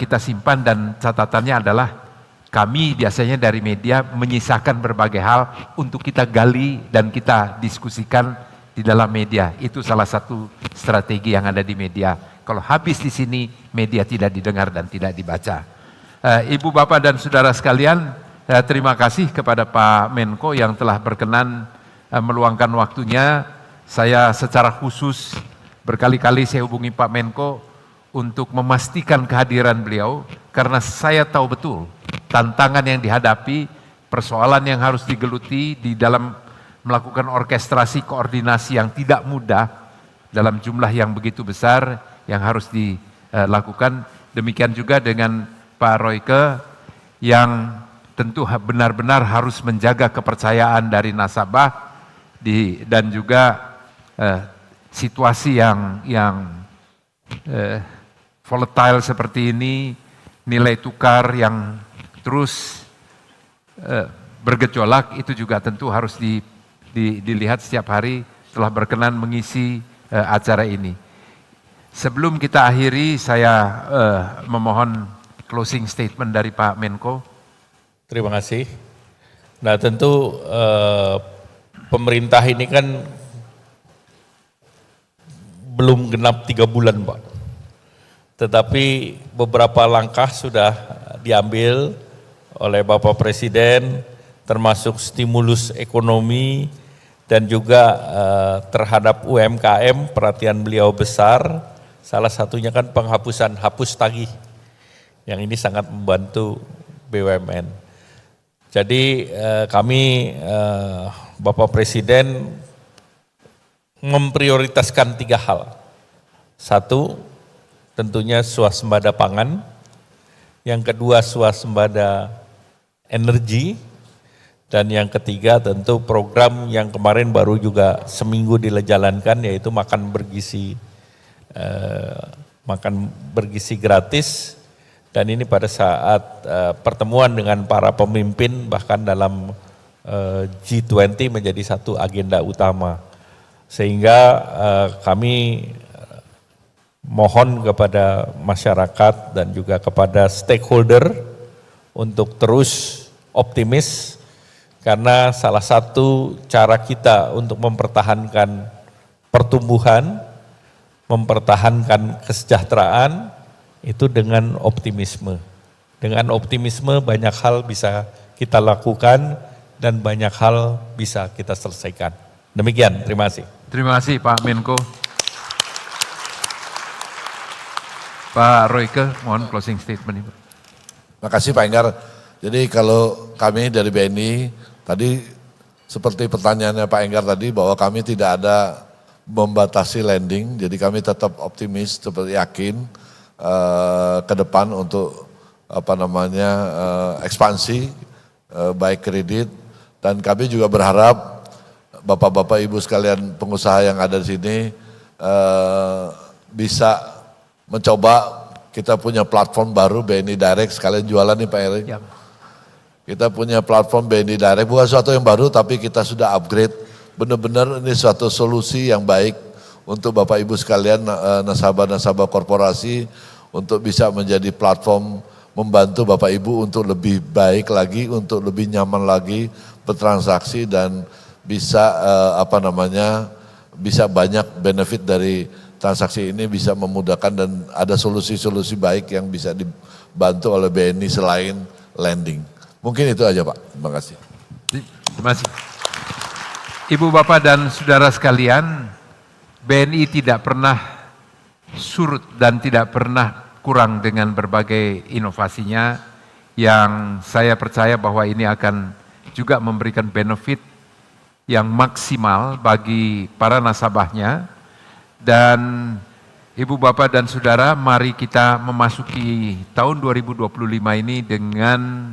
kita simpan, dan catatannya adalah kami biasanya dari media menyisakan berbagai hal untuk kita gali dan kita diskusikan di dalam media. Itu salah satu strategi yang ada di media. Kalau habis di sini, media tidak didengar dan tidak dibaca. Ibu, Bapak, dan saudara sekalian, terima kasih kepada Pak Menko yang telah berkenan meluangkan waktunya. Saya secara khusus berkali-kali saya hubungi Pak Menko untuk memastikan kehadiran beliau, karena saya tahu betul tantangan yang dihadapi, persoalan yang harus digeluti di dalam melakukan orkestrasi koordinasi yang tidak mudah dalam jumlah yang begitu besar yang harus dilakukan. Demikian juga dengan Pak Royke yang tentu benar-benar harus menjaga kepercayaan dari nasabah dan juga situasi yang volatile seperti ini, nilai tukar yang terus bergejolak, itu juga tentu harus dilihat setiap hari. Telah berkenan mengisi acara ini. Sebelum kita akhiri, saya memohon closing statement dari Pak Menko. Terima kasih. Nah tentu pemerintah ini kan belum genap 3 bulan Pak. Tetapi beberapa langkah sudah diambil oleh Bapak Presiden, termasuk stimulus ekonomi dan juga terhadap UMKM, perhatian beliau besar. Salah satunya kan hapus tagih, yang ini sangat membantu BUMN. Jadi kami Bapak Presiden memprioritaskan 3 hal. Satu, tentunya swasembada pangan. Yang kedua, swasembada energi. Dan yang ketiga tentu program yang kemarin baru juga seminggu dijalankan, yaitu makan bergizi gratis. Dan ini pada saat pertemuan dengan para pemimpin, bahkan dalam G20 menjadi satu agenda utama. Sehingga kami mohon kepada masyarakat dan juga kepada stakeholder untuk terus optimis, karena salah satu cara kita untuk mempertahankan pertumbuhan, mempertahankan kesejahteraan, itu dengan optimisme. Dengan optimisme banyak hal bisa kita lakukan dan banyak hal bisa kita selesaikan. Demikian, terima kasih. Terima kasih Pak Menko. Pak Royke, mohon closing statement. Terima kasih Pak Enggar. Jadi kalau kami dari BNI, tadi seperti pertanyaannya Pak Enggar tadi, bahwa kami tidak ada membatasi lending, jadi kami tetap optimis, seperti yakin ke depan untuk ekspansi baik kredit, dan kami juga berharap Bapak-bapak Ibu sekalian pengusaha yang ada di sini bisa mencoba, kita punya platform baru BNI Direct, sekalian jualan nih Pak Erik. Ya. Kita punya platform BNI Direct, bukan sesuatu yang baru tapi kita sudah upgrade, benar-benar ini suatu solusi yang baik untuk Bapak Ibu sekalian, nasabah-nasabah korporasi, untuk bisa menjadi platform membantu Bapak Ibu untuk lebih baik lagi, untuk lebih nyaman lagi bertransaksi, dan bisa bisa banyak benefit dari transaksi ini, bisa memudahkan, dan ada solusi-solusi baik yang bisa dibantu oleh BNI selain lending. Mungkin itu aja Pak, terima kasih. Terima kasih. Ibu, Bapak, dan saudara sekalian, BNI tidak pernah surut dan tidak pernah kurang dengan berbagai inovasinya, yang saya percaya bahwa ini akan juga memberikan benefit yang maksimal bagi para nasabahnya. Dan Ibu, Bapak, dan saudara, mari kita memasuki tahun 2025 ini dengan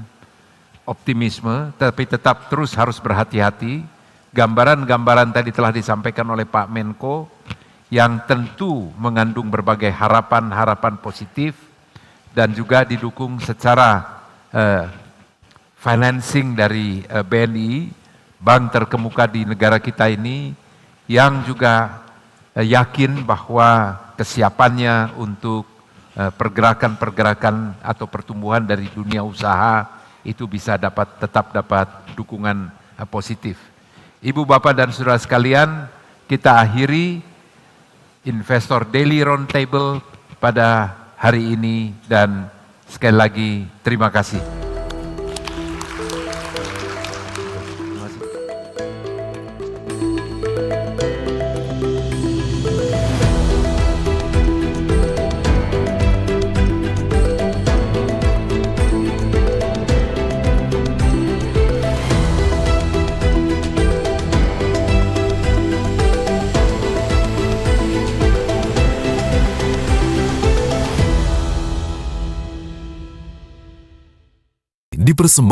optimisme, tapi tetap terus harus berhati-hati. Gambaran-gambaran tadi telah disampaikan oleh Pak Menko, yang tentu mengandung berbagai harapan-harapan positif, dan juga didukung secara financing dari BNI, bank terkemuka di negara kita ini, yang juga yakin bahwa kesiapannya untuk pergerakan-pergerakan atau pertumbuhan dari dunia usaha itu bisa tetap dapat dukungan positif. Ibu, Bapak, dan saudara sekalian, kita akhiri Investor Daily Roundtable pada hari ini, dan sekali lagi terima kasih. Dipersembahkan